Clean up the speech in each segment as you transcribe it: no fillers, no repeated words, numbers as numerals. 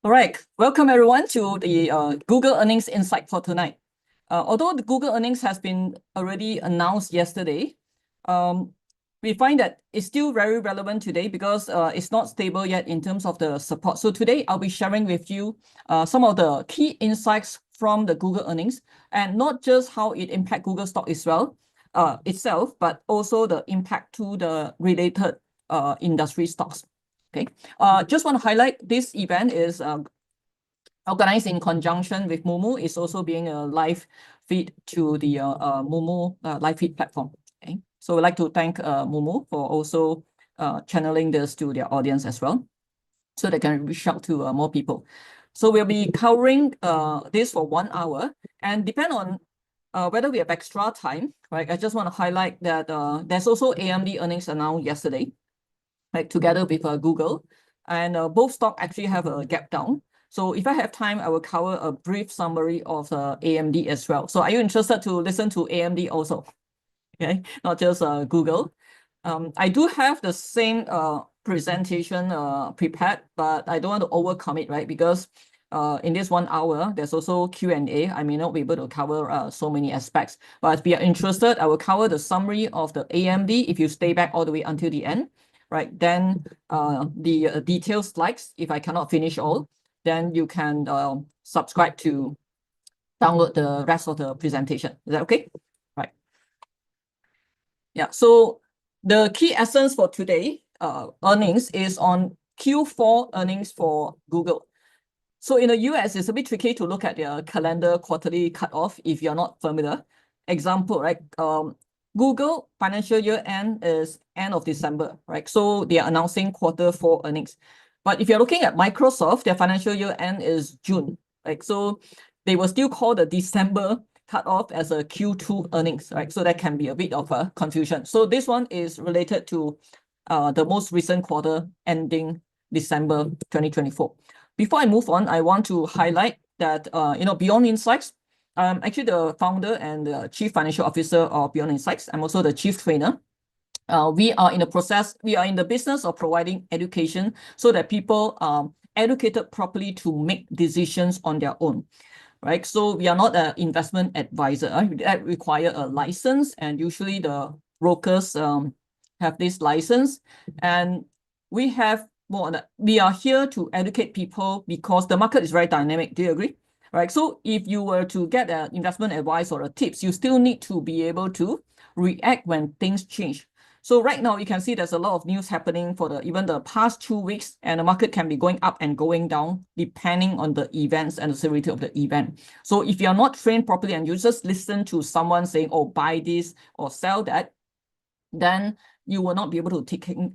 All right, welcome everyone to the Google earnings insight for tonight. Although the Google earnings has been already announced yesterday, we find that it's still very relevant today because it's not stable yet in terms of the support. So today I'll be sharing with you some of the key insights from the Google earnings, and not just how it impacts Google stock as well, itself, but also the impact to the related industry stocks. Okay, just want to highlight this event is organized in conjunction with Momo. It's also being a live feed to the Momo live feed platform. Okay, so we'd like to thank Momo for also channeling this to their audience as well, so they can reach out to more people. So we'll be covering this for 1 hour, and depend on whether we have extra time, right? I just want to highlight that there's also AMD earnings announced yesterday, right, together with Google, and both stock actually have a gap down. So if I have time, I will cover a brief summary of AMD as well. So are you interested to listen to AMD also? Okay, not just Google. I do have the same presentation prepared, but I don't want to overcommit, right? Because in this 1 hour, there's also Q&A. I may not be able to cover so many aspects, but if you are interested, I will cover the summary of the AMD if you stay back all the way until the end, right? Then the detailed slides, if I cannot finish all, then you can subscribe to download the rest of the presentation. Is that okay? Right. Yeah, so the key essence for today earnings is on Q4 earnings for Google. So in the US, it's a bit tricky to look at their calendar quarterly cutoff if you're not familiar. Example, right? Google financial year end is end of December, right? So they are announcing Q4 earnings. But if you're looking at Microsoft, their financial year end is June, right? So they will still call the December cutoff as a Q2 earnings, right? So that can be a bit of a confusion. So this one is related to the most recent quarter ending December 2024. Before I move on, I want to highlight that, Beyond Insights, I'm actually the founder and the chief financial officer of Beyond Insights. I'm also the chief trainer. We are in the business of providing education so that people are educated properly to make decisions on their own, right? So we are not an investment advisor. That require a license, and usually the brokers have this license, and we are here to educate people because the market is very dynamic. Do you agree? Right. So if you were to get an investment advice or a tips, you still need to be able to react when things change. So right now you can see there's a lot of news happening for even the past 2 weeks, and the market can be going up and going down depending on the events and the severity of the event. So if you are not trained properly and you just listen to someone saying, oh, buy this or sell that, then you will not be able to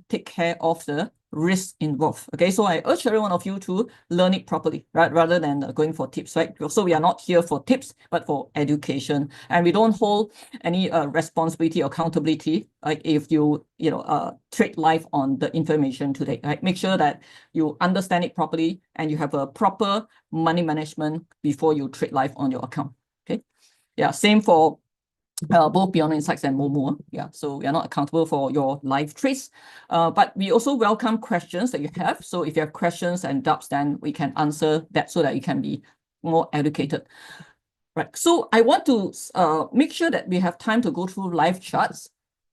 take care of the risk involved. Okay, so I urge every one of you to learn it properly, right, rather than going for tips, right? So we are not here for tips, but for education, and we don't hold any responsibility or accountability, like if you trade live on the information today, right? Make sure that you understand it properly and you have a proper money management before you trade live on your account. Okay, yeah, same for both Beyond Insights and Momo. Yeah, so we are not accountable for your live trades, but we also welcome questions that you have. So if you have questions and doubts, then we can answer that so that you can be more educated. Right, so I want to make sure that we have time to go through live charts.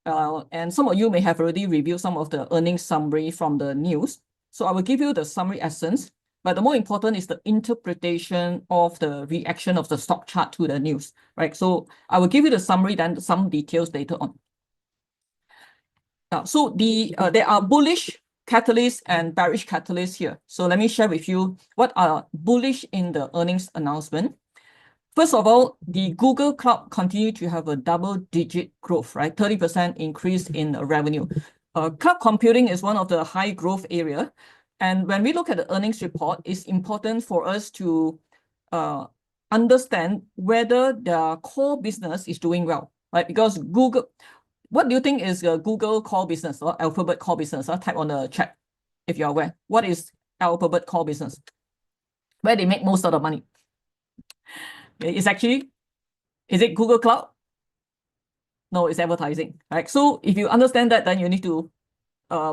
And some of you may have already reviewed some of the earnings summary from the news. So I will give you the summary essence, but the more important is the interpretation of the reaction of the stock chart to the news, right? So I will give you the summary, then some details later on. So there are bullish catalysts and bearish catalysts here. So let me share with you what are bullish in the earnings announcement. First of all, the Google Cloud continue to have a double-digit growth, right? 30% increase in revenue. Cloud computing is one of the high growth area. And when we look at the earnings report, it's important for us to understand whether the core business is doing well, right? Because Google, what do you think is Google core business or Alphabet core business? Type on the chat if you're aware. What is Alphabet core business? Where they make most of the money? It's actually, is it Google Cloud? No, it's advertising, right? So if you understand that, then you need to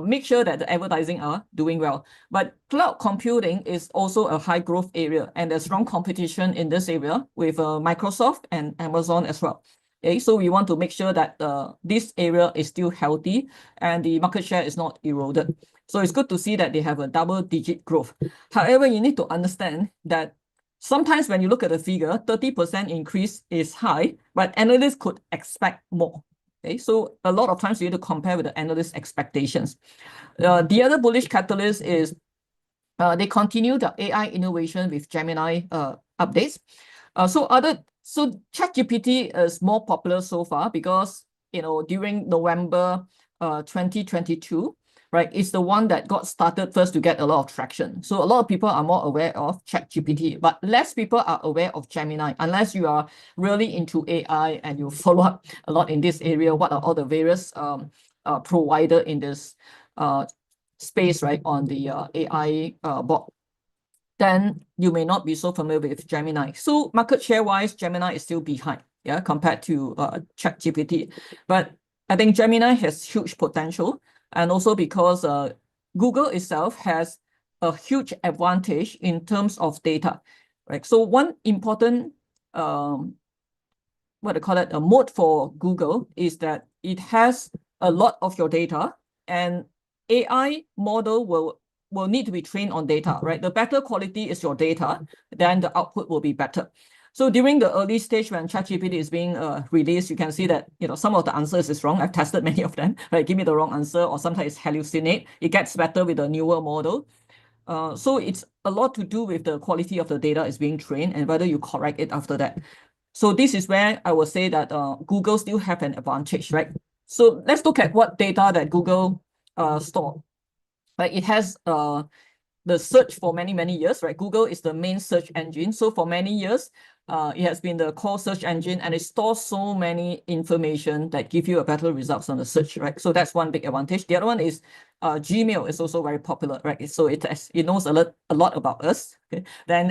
make sure that the advertising are doing well. But cloud computing is also a high growth area, and there's strong competition in this area with Microsoft and Amazon as well. Okay, so we want to make sure that this area is still healthy and the market share is not eroded. So it's good to see that they have a double-digit growth. However, you need to understand that sometimes when you look at the figure, 30% increase is high, but analysts could expect more. Okay, so a lot of times you need to compare with the analyst expectations. The other bullish catalyst is they continue the AI innovation with Gemini updates. So ChatGPT is more popular so far because during November 2022, right, it's the one that got started first to get a lot of traction. So a lot of people are more aware of ChatGPT, but less people are aware of Gemini unless you are really into AI and you follow up a lot in this area. What are all the various provider in this space, right, on the AI board? Then you may not be so familiar with Gemini. So market share wise, Gemini is still behind, yeah, compared to ChatGPT. But I think Gemini has huge potential, and also because Google itself has a huge advantage in terms of data, right? So one important what I call it, a mode for Google is that it has a lot of your data, and AI model will need to be trained on data, right? The better quality is your data, then the output will be better. So during the early stage when ChatGPT is being released, you can see that some of the answers is wrong. I've tested many of them, right? Give me the wrong answer, or sometimes it's hallucinate. It gets better with the newer model. So it's a lot to do with the quality of the data is being trained and whether you correct it after that. So this is where I will say that Google still have an advantage, right? So let's look at what data that Google store. Right, it has the search for many, many years, right? Google is the main search engine. So for many years, it has been the core search engine, and it stores so many information that give you a better results on the search, right? So that's one big advantage. The other one is Gmail is also very popular, right? So it knows a lot about us. Okay. Then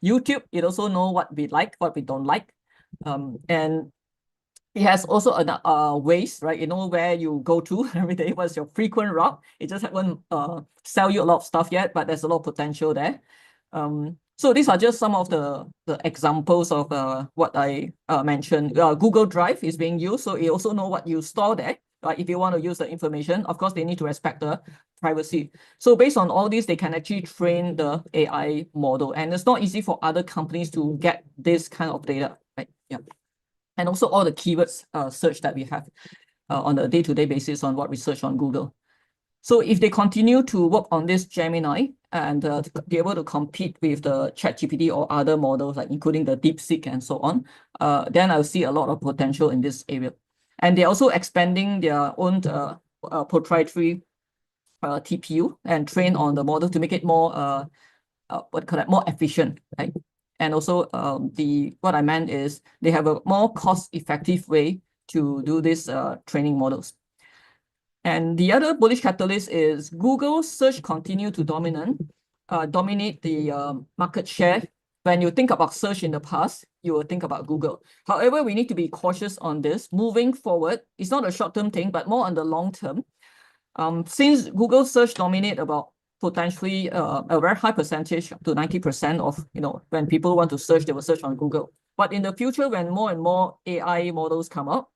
YouTube, it also know what we like, what we don't like. And it has also a ways, right? You know where you go to every day, what's your frequent route. It just haven't sell you a lot of stuff yet, but there's a lot of potential there. So these are just some of the examples of what I mentioned. Google Drive is being used, so it also know what you store there. If you want to use the information, of course, they need to respect the privacy. So based on all these, they can actually train the AI model, and it's not easy for other companies to get this kind of data, right? Yeah. And also all the keywords search that we have on a day-to-day basis on what we search on Google. So if they continue to work on this Gemini and be able to compete with the ChatGPT or other models, like including the DeepSeek and so on, then I'll see a lot of potential in this area. And they're also expanding their own proprietary TPU and train on the model to make it more more efficient, right? And also what I meant is they have a more cost-effective way to do this training models. And the other bullish catalyst is Google search continue to dominate the market share. When you think about search in the past, you will think about Google. However, we need to be cautious on this. Moving forward, it's not a short-term thing, but more on the long term. Since Google search dominate about potentially a very high percentage, up to 90% of, when people want to search, they will search on Google. But in the future, when more and more AI models come up,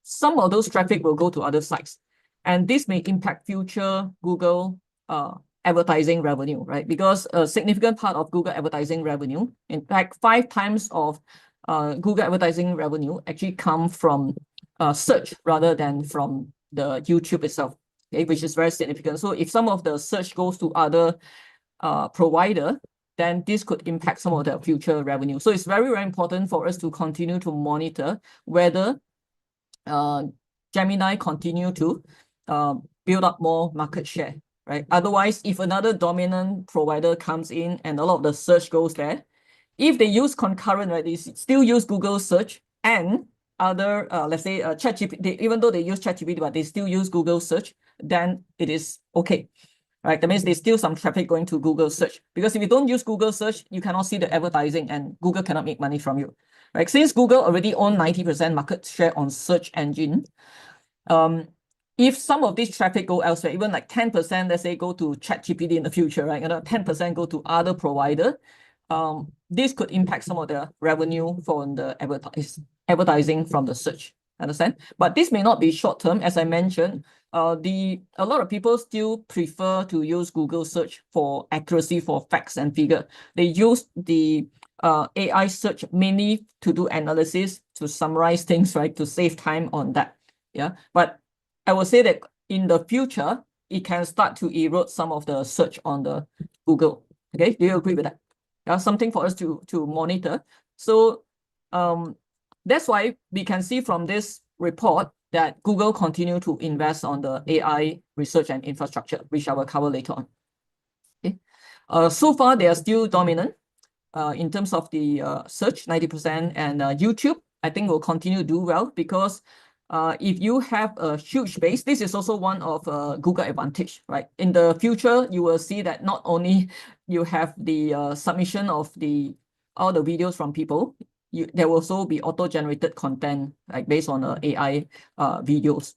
some of those traffic will go to other sites. And this may impact future Google advertising revenue, right? Because a significant part of Google advertising revenue, in fact, 5 times of Google advertising revenue actually come from search rather than from the YouTube itself, okay, which is very significant. So if some of the search goes to other provider, then this could impact some of the future revenue. So it's very, very important for us to continue to monitor whether Gemini continue to build up more market share, right? Otherwise, if another dominant provider comes in and a lot of the search goes there, if they use concurrent, right, they still use Google search and other, let's say ChatGPT, even though they use ChatGPT, but they still use Google search, then it is okay, right? That means there's still some traffic going to Google search, because if you don't use Google search, you cannot see the advertising and Google cannot make money from you, right? Since Google already own 90% market share on search engine, if some of this traffic go elsewhere, even like 10%, let's say, go to ChatGPT in the future, right? 10% go to other provider, this could impact some of the revenue from the advertising from the search. Understand? But this may not be short term, as I mentioned. A lot of people still prefer to use Google search for accuracy, for facts and figure. They use the AI search mainly to do analysis, to summarize things, right? To save time on that. Yeah, but I would say that in the future, it can start to erode some of the search on the Google. Okay, do you agree with that? Yeah, something for us to monitor. So that's why we can see from this report that Google continue to invest on the AI research and infrastructure, which I will cover later on. Okay. So far, they are still dominant in terms of the search, 90%, and YouTube, I think, will continue to do well because if you have a huge base, this is also one of Google advantage, right? In the future, you will see that not only you have the submission of all the videos from people, there will also be auto-generated content, like based on AI videos.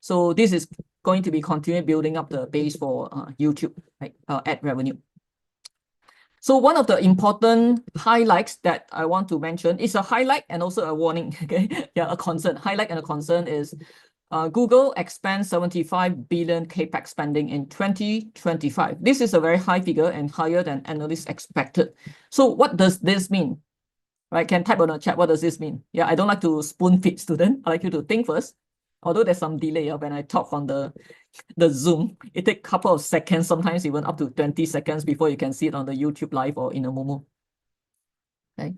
So this is going to be continue building up the base for YouTube, right? Ad revenue. So one of the important highlights that I want to mention is a highlight and also a warning, okay? Yeah, a concern. Highlight and a concern is Google expands 75 billion CapEx spending in 2025. This is a very high figure and higher than analysts expected. So what does this mean? Right, can type on the chat, what does this mean? Yeah, I don't like to spoon feed students. I like you to think first. Although there's some delay when I talk on the Zoom, it takes a couple of seconds, sometimes even up to 20 seconds before you can see it on the YouTube live or in a Momo. Okay.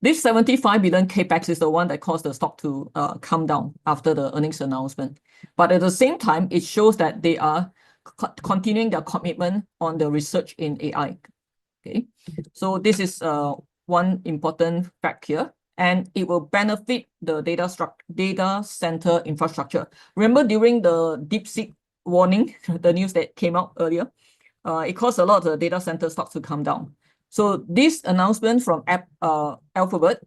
This 75 billion CapEx is the one that caused the stock to come down after the earnings announcement. But at the same time, it shows that they are continuing their commitment on the research in AI. Okay, so this is one important fact here, and it will benefit the data center infrastructure. Remember during the DeepSeek warning, the news that came out earlier, it caused a lot of the data center stocks to come down. So this announcement from Alphabet,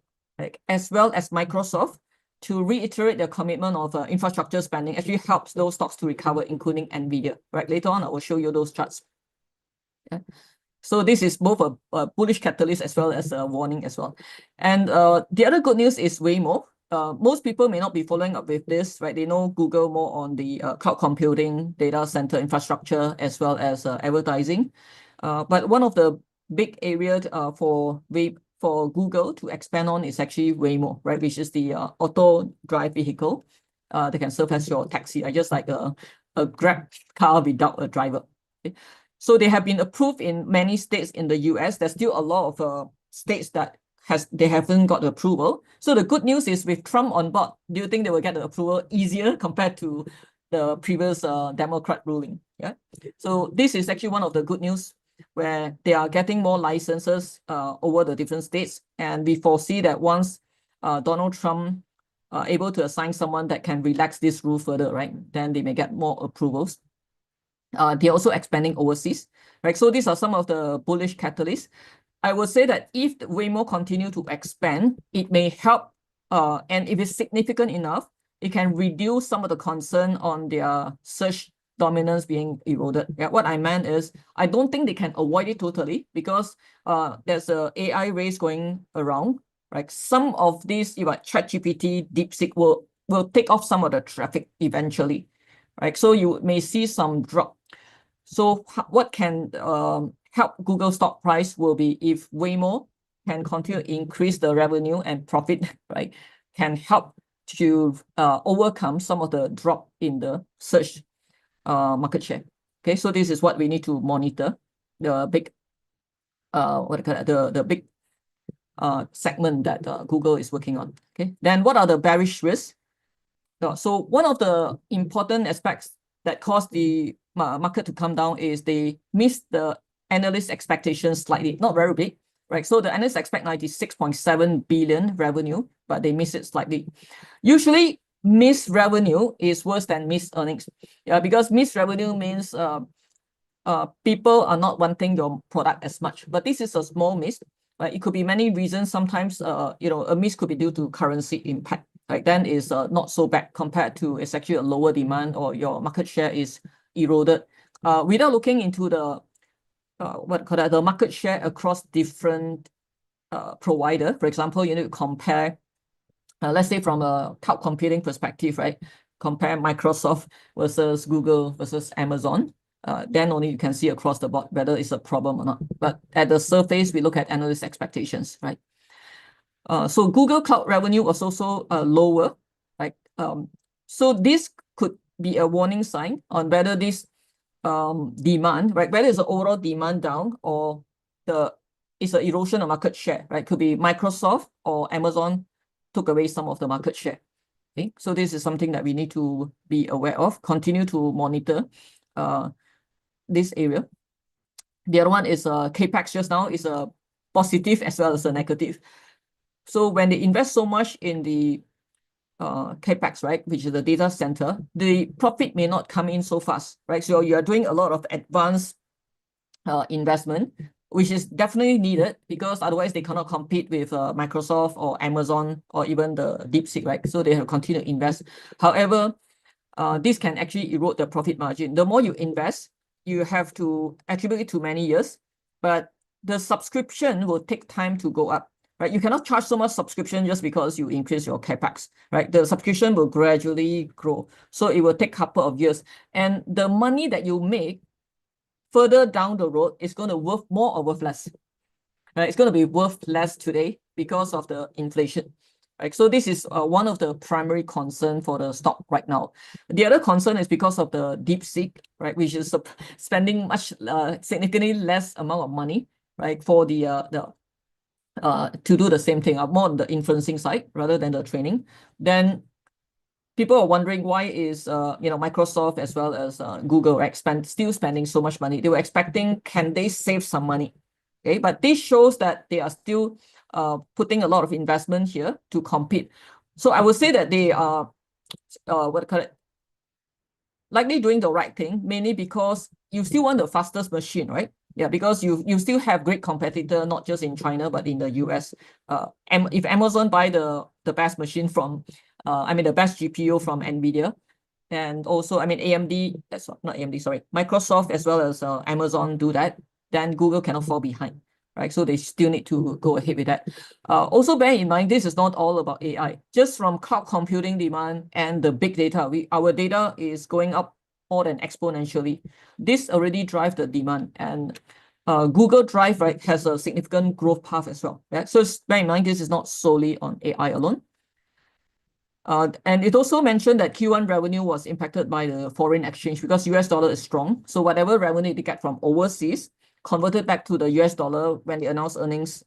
as well as Microsoft, to reiterate their commitment of infrastructure spending actually helps those stocks to recover, including NVIDIA. Right, later on I will show you those charts. Yeah. So this is both a bullish catalyst as well as a warning as well. And the other good news is Waymo. Most people may not be following up with this, right? They know Google more on the cloud computing, data center infrastructure, as well as advertising. But one of the big areas for Google to expand on is actually Waymo, right? Which is the auto drive vehicle that can serve as your taxi, just like a Grab car without a driver. Okay? So they have been approved in many states in the US. There's still a lot of states that they haven't got the approval. So the good news is with Trump on board, do you think they will get the approval easier compared to the previous Democrat ruling? Yeah. So this is actually one of the good news where they are getting more licenses over the different states. And we foresee that once Donald Trump able to assign someone that can relax this rule further, right, then they may get more approvals. They're also expanding overseas, right? So these are some of the bullish catalysts. I would say that if Waymo continue to expand, it may help, and if it's significant enough, it can reduce some of the concern on their search dominance being eroded. Yeah, what I meant is, I don't think they can avoid it totally because there's a AI race going around, right? Some of these, ChatGPT, DeepSeek will take off some of the traffic eventually, right? So you may see some drop. So what can help Google stock price will be if Waymo can continue to increase the revenue and profit, right? Can help to overcome some of the drop in the search market share. Okay, so this is what we need to monitor, the big the big segment that Google is working on. Okay, then what are the bearish risks? So one of the important aspects that caused the market to come down is they missed the analyst expectations slightly, not very big, right? So the analysts expect 96.7 billion revenue, but they miss it slightly. Usually, missed revenue is worse than missed earnings. Yeah, because missed revenue means people are not wanting your product as much, but this is a small miss. Right? It could be many reasons. Sometimes, a miss could be due to currency impact. right, then is not so bad compared to it's actually a lower demand or your market share is eroded. Without looking into the the market share across different provider, for example, you need to compare, let's say from a cloud computing perspective, right? Compare Microsoft versus Google versus Amazon. Then only you can see across the board whether it's a problem or not. But at the surface, we look at analyst expectations, right? So Google Cloud revenue was also lower, right? So this could be a warning sign on whether this demand, right? Whether it's the overall demand down or it's an erosion of market share, right? Could be Microsoft or Amazon took away some of the market share. Okay, so this is something that we need to be aware of, continue to monitor this area. The other one is CAPEX just now is a positive as well as a negative. So when they invest so much in the CAPEX, right, which is the data center, the profit may not come in so fast, right? So you are doing a lot of advanced investment, which is definitely needed because otherwise they cannot compete with Microsoft or Amazon or even the DeepSeek, right? So they have to continue to invest. However, this can actually erode the profit margin. The more you invest, you have to attribute it to many years, but the subscription will take time to go up, right? You cannot charge so much subscription just because you increase your CAPEX, right? The subscription will gradually grow. So it will take a couple of years. And the money that you make further down the road is going to worth more or worth less, right? It's going to be worth less today because of the inflation, right? So this is one of the primary concern for the stock right now. The other concern is because of the DeepSeek, right? Which is spending much significantly less amount of money, right? For to do the same thing, more on the inferencing side rather than the training. Then people are wondering why is Microsoft as well as Google, right, still spending so much money. They were expecting, can they save some money? Okay, but this shows that they are still putting a lot of investment here to compete. So I would say that they are likely doing the right thing, mainly because you still want the fastest machine, right? Yeah, because you still have great competitor, not just in China, but in the US. If Amazon buy the best machine from, the best GPU from NVIDIA, and also, AMD, not AMD, sorry, Microsoft as well as Amazon do that, then Google cannot fall behind, right? So they still need to go ahead with that. Also bear in mind, this is not all about AI. Just from cloud computing demand and the big data, our data is going up more than exponentially. This already drives the demand, and Google Drive, right, has a significant growth path as well. Yeah? So bear in mind, this is not solely on AI alone. And it also mentioned that Q1 revenue was impacted by the foreign exchange because US dollar is strong. So whatever revenue they get from overseas, converted back to the US dollar when they announce earnings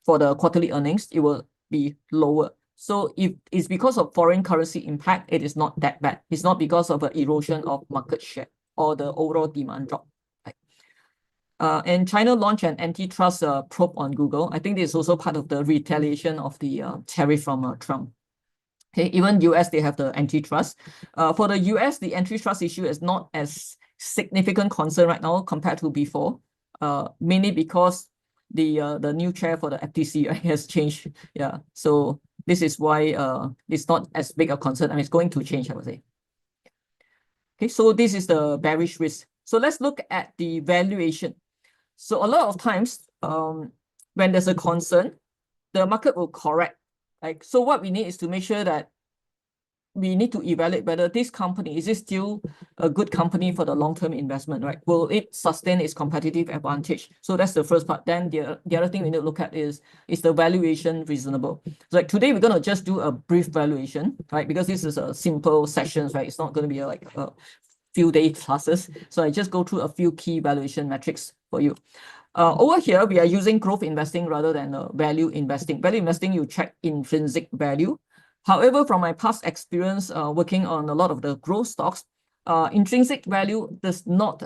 for the quarterly earnings, it will be lower. So if it's because of foreign currency impact, it is not that bad. It's not because of an erosion of market share or the overall demand drop. Right? And China launched an antitrust probe on Google. I think this is also part of the retaliation of the tariff from Trump. Okay, even US, they have the antitrust. For the US, the antitrust issue is not as significant concern right now compared to before, mainly because the new chair for the FTC has changed. Yeah, so this is why it's not as big a concern. It's going to change, I would say. Okay, so this is the bearish risk. So let's look at the valuation. So a lot of times, when there's a concern, the market will correct. Like, so what we need is to make sure that we need to evaluate whether this company, is it still a good company for the long-term investment, right? Will it sustain its competitive advantage? So that's the first part. Then the other thing we need to look at is the valuation reasonable? So like today, we're going to just do a brief valuation, right? Because this is a simple sessions, right? It's not going to be like a few day classes. So I just go through a few key valuation metrics for you. Over here, we are using growth investing rather than value investing. Value investing, you check intrinsic value. However, from my past experience working on a lot of the growth stocks, intrinsic value does not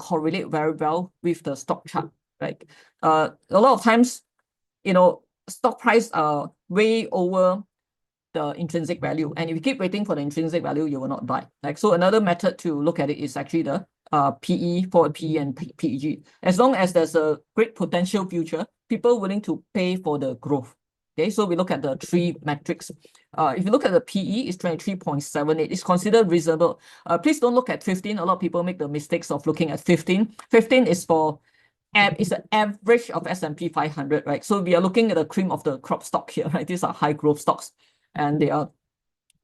correlate very well with the stock chart. Right? A lot of times, stock price are way over the intrinsic value, and if you keep waiting for the intrinsic value, you will not buy. Like, so another method to look at it is actually the PE, forward PE, and PEG. As long as there's a great potential future, people willing to pay for the growth. Okay, so we look at the three metrics. If you look at the PE, it's 23.78. It's considered reasonable. Please don't look at 15. A lot of people make the mistakes of looking at 15. 15 is for it's the average of S&P 500, right? So we are looking at the cream of the crop stock here, right? These are high growth stocks, and they are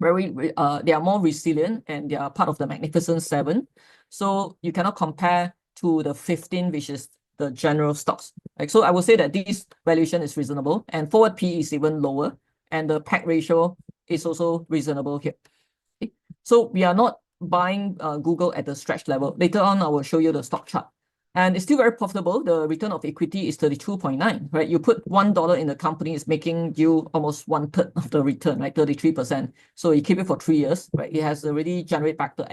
they are more resilient, and they are part of the Magnificent Seven. So you cannot compare to the 15, which is the general stocks. Right? So I would say that this valuation is reasonable, and forward PE is even lower, and the PAC ratio is also reasonable here. Okay? So we are not buying Google at the stretch level. Later on, I will show you the stock chart. And it's still very profitable. The return of equity is 32.9, right? You put $1 in the company, is making you almost 1/3 of the return, right? 33%. So you keep it for 3 years, right? It has already generated back the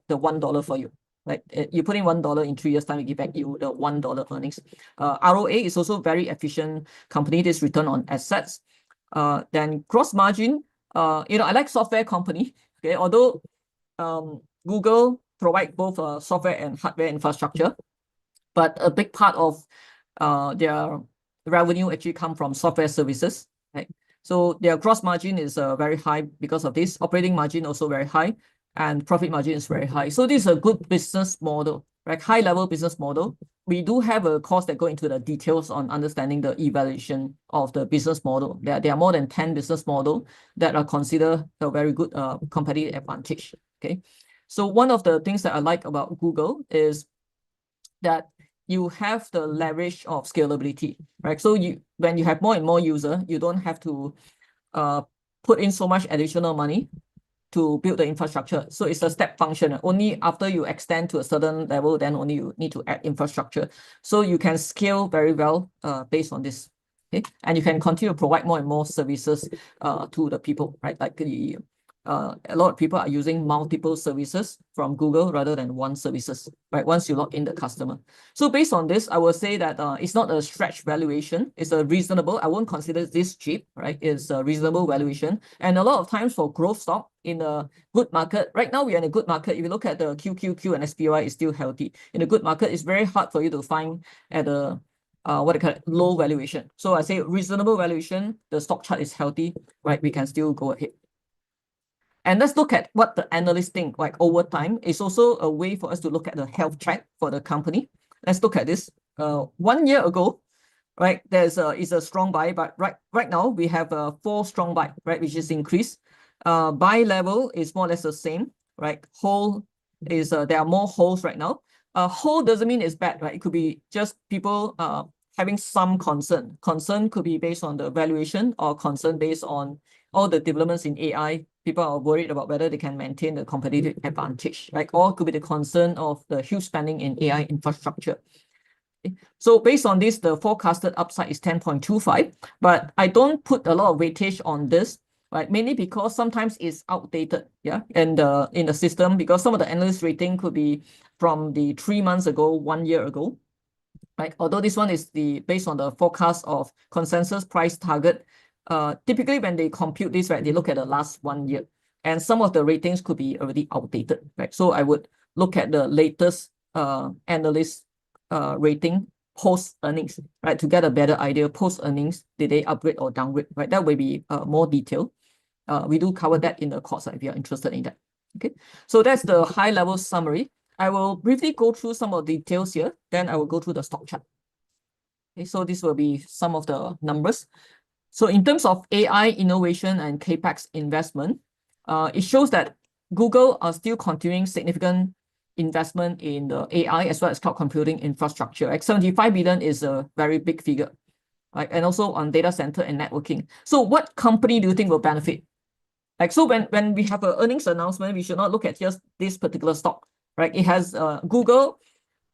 $1 for you, right? You put in $1 in 3 years' time, it give back you the $1 earnings. ROA is also very efficient company. This return on assets. Then gross margin. I like software company. Okay, although Google provide both software and hardware infrastructure, but a big part of their revenue actually come from software services, right? So their gross margin is very high because of this. Operating margin also very high, and profit margin is very high. So this is a good business model, right? High level business model. We do have a course that go into the details on understanding the evaluation of the business model. There are more than 10 business models that are considered a very good competitive advantage. Okay, so one of the things that I like about Google is that you have the leverage of scalability, right? So when you have more and more users, you don't have to put in so much additional money to build the infrastructure. So it's a step function. Only after you extend to a certain level, then only you need to add infrastructure. So you can scale very well based on this. Okay, and you can continue to provide more and more services to the people, right? Like a lot of people are using multiple services from Google rather than one services, right? Once you log in the customer. So based on this, I will say that it's not a stretch valuation. It's a reasonable. I won't consider this cheap, right? It's a reasonable valuation. And a lot of times for growth stock in a good market, right now we are in a good market. If you look at the QQQ and SPY, is still healthy. In a good market, it's very hard for you to find at a what I call it, low valuation. So I say reasonable valuation, the stock chart is healthy, right? We can still go ahead. And let's look at what the analysts think, like over time. It's also a way for us to look at the health track for the company. Let's look at this. 1 year ago, right, is a strong buy, but right now we have a 4 strong buy, right, which is increased. Buy level is more or less the same, right? Hold is there are more holds right now. Hold doesn't mean it's bad, right? It could be just people having some concern. Concern could be based on the valuation, or concern based on all the developments in AI. People are worried about whether they can maintain the competitive advantage, right? Or could be the concern of the huge spending in AI infrastructure. Okay. So based on this, the forecasted upside is 10.25, but I don't put a lot of weightage on this, right? Mainly because sometimes it's outdated, yeah, and in the system, because some of the analyst rating could be from the 3 months ago, 1 year ago, right? Although this one is based on the forecast of consensus price target. Typically when they compute this, right, they look at the last 1 year, and some of the ratings could be already outdated, right? So I would look at the latest analyst rating post earnings, right, to get a better idea post earnings, did they upgrade or downgrade, right? That will be more detailed. We do cover that in the course if you're interested in that. Okay, so that's the high level summary. I will briefly go through some of the details here, then I will go through the stock chart. Okay, so this will be some of the numbers. So in terms of AI innovation and CapEx investment, it shows that Google are still continuing significant investment in the AI as well as cloud computing infrastructure. Like 75 billion is a very big figure, right? And also on data center and networking. So what company do you think will benefit? Like, so when we have an earnings announcement, we should not look at just this particular stock, right? It has Google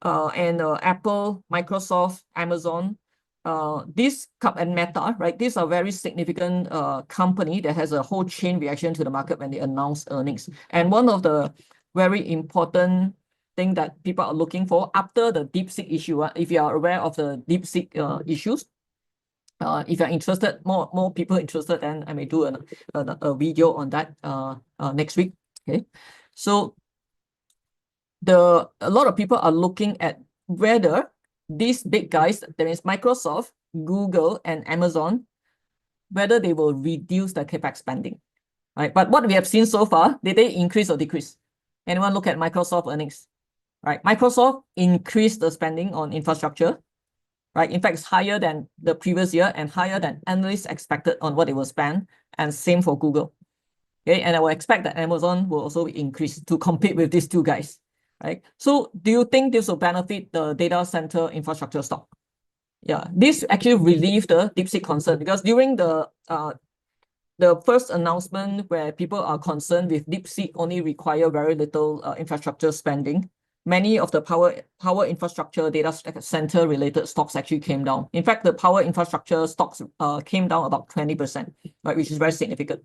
and Apple, Microsoft, Amazon, this and Meta, right? These are very significant company that has a whole chain reaction to the market when they announce earnings. And one of the very important thing that people are looking for after the DeepSeek issue, if you are aware of the DeepSeek issues, if you're interested, more people interested, then I may do a video on that next week. Okay, so a lot of people are looking at whether these big guys, that is Microsoft, Google, and Amazon, whether they will reduce the CapEx spending, right? But what we have seen so far, did they increase or decrease? Anyone look at Microsoft earnings, right? Microsoft increased the spending on infrastructure, right? In fact, it's higher than the previous year and higher than analysts expected on what it will spend, and same for Google. Okay, and I will expect that Amazon will also increase to compete with these two guys, right? So do you think this will benefit the data center infrastructure stock? Yeah, this actually relieved the DeepSeek concern, because during the first announcement where people are concerned with DeepSeek only require very little infrastructure spending, many of the power infrastructure data center related stocks actually came down. In fact, the power infrastructure stocks came down about 20%, right, which is very significant.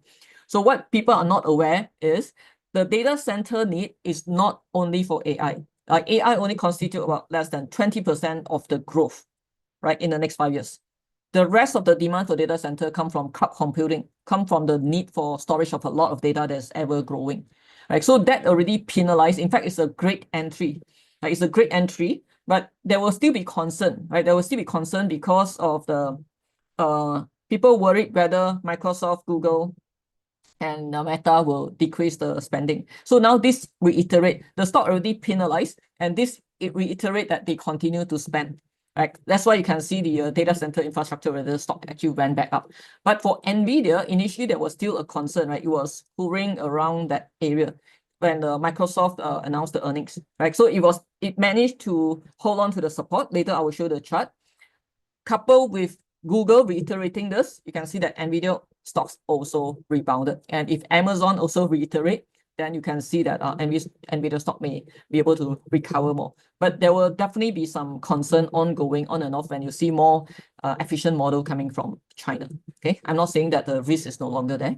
So what people are not aware is the data center need is not only for AI. AI only constitute about less than 20% of the growth, right, in the next 5 years. The rest of the demand for data center come from cloud computing, come from the need for storage of a lot of data that's ever growing, right? So that already penalized. In fact, it's a great entry, right? It's a great entry, but there will still be concern, right? There will still be concern because of the people worried whether Microsoft, Google, and Meta will decrease the spending. So now this reiterate, the stock already penalized, and it reiterate that they continue to spend. Right? That's why you can see the data center infrastructure where the stock actually went back up. But for NVIDIA, initially there was still a concern, right? It was hovering around that area when Microsoft announced the earnings, right? So it managed to hold on to the support. Later I will show the chart. Coupled with Google reiterating this, you can see that NVIDIA stocks also rebounded. And if Amazon also reiterate, then you can see that NVIDIA stock may be able to recover more. But there will definitely be some concern ongoing on and off when you see more efficient model coming from China. Okay, I'm not saying that the risk is no longer there,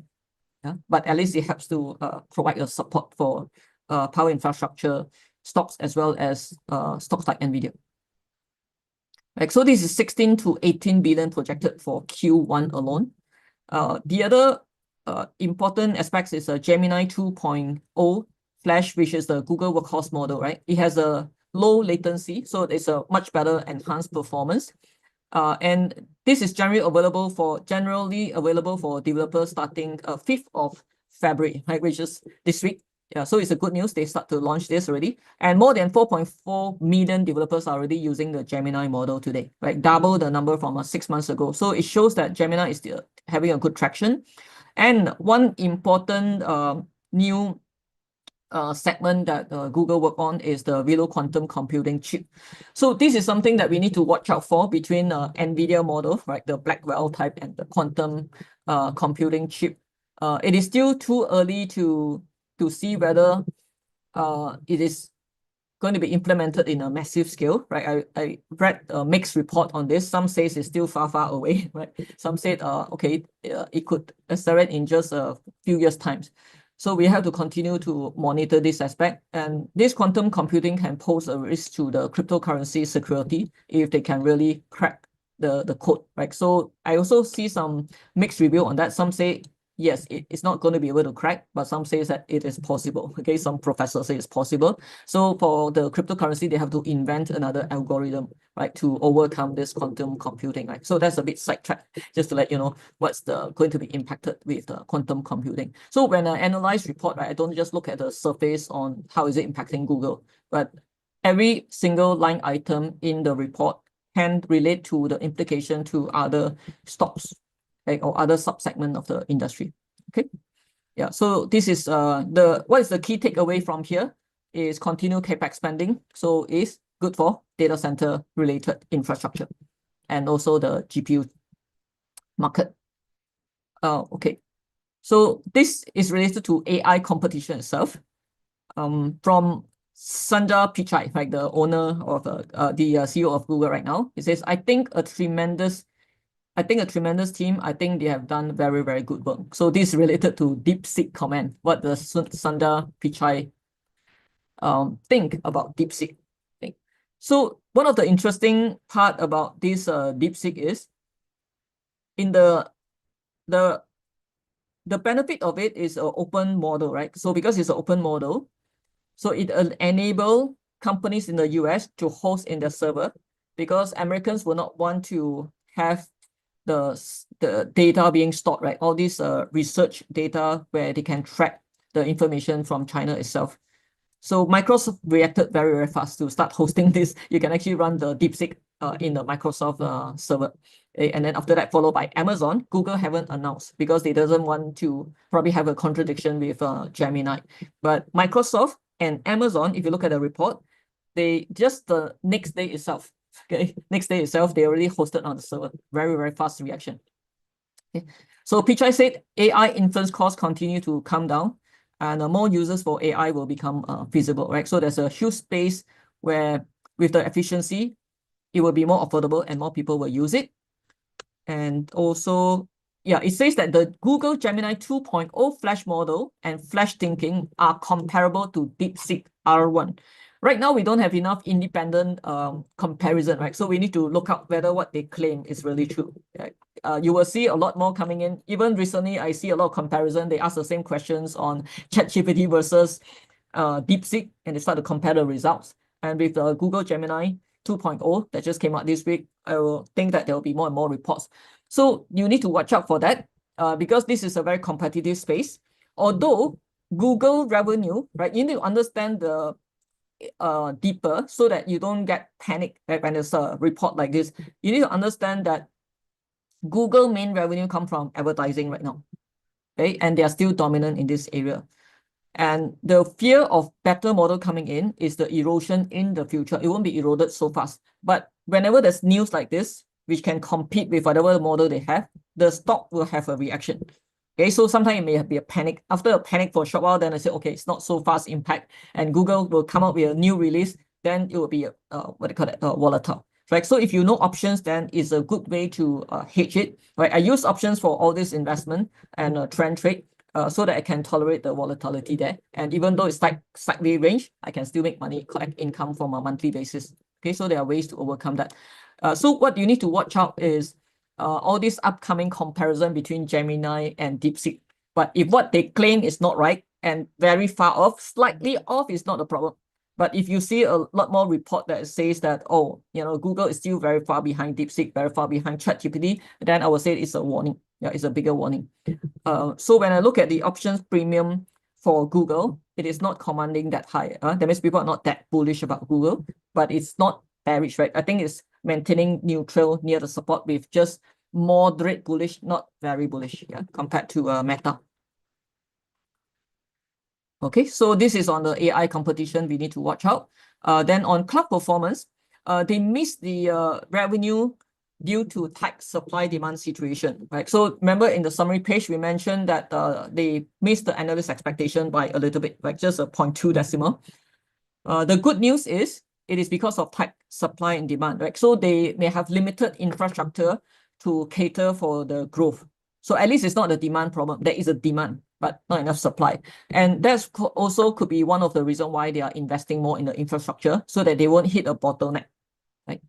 yeah, but at least it helps to provide a support for power infrastructure stocks as well as stocks like NVIDIA. Right, so this is 16 to 18 billion projected for Q1 alone. The other important aspects is a Gemini 2.0 Flash, which is the Google workhorse model, right? It has a low latency, so it's a much better enhanced performance. And this is generally available for developers starting 5th of February, right, which is this week. Yeah, so it's a good news. They start to launch this already. And more than 4.4 million developers are already using the Gemini model today, right? Double the number from 6 months ago. So it shows that Gemini is still having a good traction. And one important new segment that Google work on is the Velo quantum computing chip. So this is something that we need to watch out for between NVIDIA model, right, the Blackwell type, and the quantum computing chip. It is still too early to see whether it is going to be implemented in a massive scale, right? I read a mixed report on this. Some say it's still far away, right? Some said, okay, it could accelerate in just a few years' times. So we have to continue to monitor this aspect. And this quantum computing can pose a risk to the cryptocurrency security if they can really crack the code, right? So I also see some mixed review on that. Some say, yes, it's not going to be able to crack, but some say that it is possible. Okay, some professors say it's possible. So for the cryptocurrency, they have to invent another algorithm, right, to overcome this quantum computing, right? So that's a bit sidetracked, just to let you know what's going to be impacted with the quantum computing. So when I analyze report, right, I don't just look at the surface on how is it impacting Google, but every single line item in the report can relate to the implication to other stocks, right, or other sub-segment of the industry. Okay. Yeah. So this is what is the key takeaway from here is continued CapEx spending. So it's good for data center related infrastructure and also the GPU market. Okay. So this is related to AI competition itself. From Sundar Pichai, like the owner of the CEO of Google right now, he says, I think a tremendous team. I think they have done very, very good work. So this is related to DeepSeek comment. What does Sundar Pichai think about DeepSeek? Okay. So one of the interesting part about this DeepSeek is in the benefit of it is an open model, right? So because it's an open model, so it enable companies in the US to host in their server, because Americans will not want to have the data being stored, right? All these research data where they can track the information from China itself. So Microsoft reacted very, very fast to start hosting this. You can actually run the DeepSeek in the Microsoft server. And then after that, followed by Amazon. Google haven't announced because they doesn't want to probably have a contradiction with Gemini. But Microsoft and Amazon, if you look at the report, they just the next day itself, okay, they already hosted on the server. Very, very fast reaction. Okay. So Pichai said AI inference costs continue to come down, and more users for AI will become feasible, right? So there's a huge space where with the efficiency, it will be more affordable and more people will use it. And also, yeah, it says that the Google Gemini 2.0 Flash model and Flash thinking are comparable to DeepSeek R1. Right now, we don't have enough independent comparison, right? So we need to look up whether what they claim is really true. Right? You will see a lot more coming in. Even recently, I see a lot of comparison. They ask the same questions on ChatGPT versus DeepSeek, and they start to compare the results. And with the Google Gemini 2.0 that just came out this week, I will think that there will be more and more reports. So you need to watch out for that because this is a very competitive space. Although Google revenue, right, you need to understand the deeper so that you don't get panicked, right, when there's a report like this. You need to understand that Google main revenue come from advertising right now, okay, and they are still dominant in this area. And the fear of better model coming in is the erosion in the future. It won't be eroded so fast. But whenever there's news like this, which can compete with whatever model they have, the stock will have a reaction. Okay, so sometimes it may be a panic. After a panic for a short while, then I say, okay, it's not so fast impact, and Google will come up with a new release, then it will be what they call it, volatile. Right, so if you know options, then it's a good way to hedge it. Right, I use options for all this investment and trend trade. So that I can tolerate the volatility there. And even though it's slightly range, I can still make money, collect income from a monthly basis. Okay, so there are ways to overcome that. So what you need to watch out is all this upcoming comparison between Gemini and DeepSeek. But if what they claim is not right and very far off, slightly off is not a problem. But if you see a lot more report that says that, oh, Google is still very far behind DeepSeek, very far behind ChatGPT, then I would say it's a warning. Yeah, it's a bigger warning. So when I look at the options premium for Google, it is not commanding that high. That means people are not that bullish about Google, but it's not bearish, right? I think it's maintaining neutral near the support with just moderate bullish, not very bullish, yeah, compared to Meta. Okay, so this is on the AI competition we need to watch out. Then on cloud performance, they missed the revenue due to tight supply-demand situation, right? So remember in the summary page, we mentioned that they missed the analyst expectation by a little bit, like just a 0.2 decimal. The good news is it is because of tight supply and demand, right? So they may have limited infrastructure to cater for the growth. So at least it's not a demand problem. There is a demand, but not enough supply. And that's also could be one of the reasons why they are investing more in the infrastructure so that they won't hit a bottleneck, right?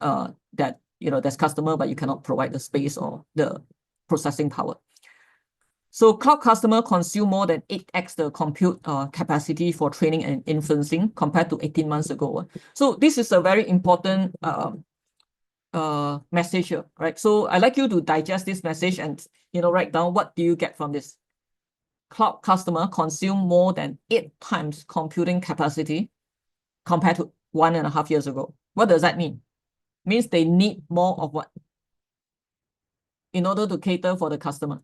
That there's customer, but you cannot provide the space or the processing power. So cloud customer consume more than 8x the compute capacity for training and inferencing compared to 18 months ago. So this is a very important message here, right? So I'd like you to digest this message and write down what do you get from this. Cloud customer consume more than 8 times computing capacity compared to 1.5 years ago. What does that mean? Means they need more of what? In order to cater for the customer.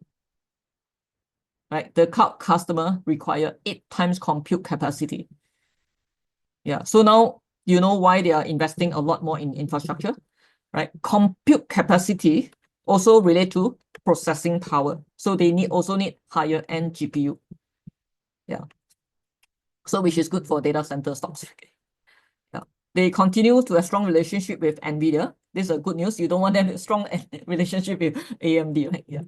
Right? The cloud customer require 8 times compute capacity. Yeah. So now you know why they are investing a lot more in infrastructure, right? Compute capacity also relate to processing power. So they also need higher end GPU. Yeah. So which is good for data center stocks. Yeah. They continue to have strong relationship with NVIDIA. This is a good news. You don't want them to have strong relationship with AMD, right? Yeah.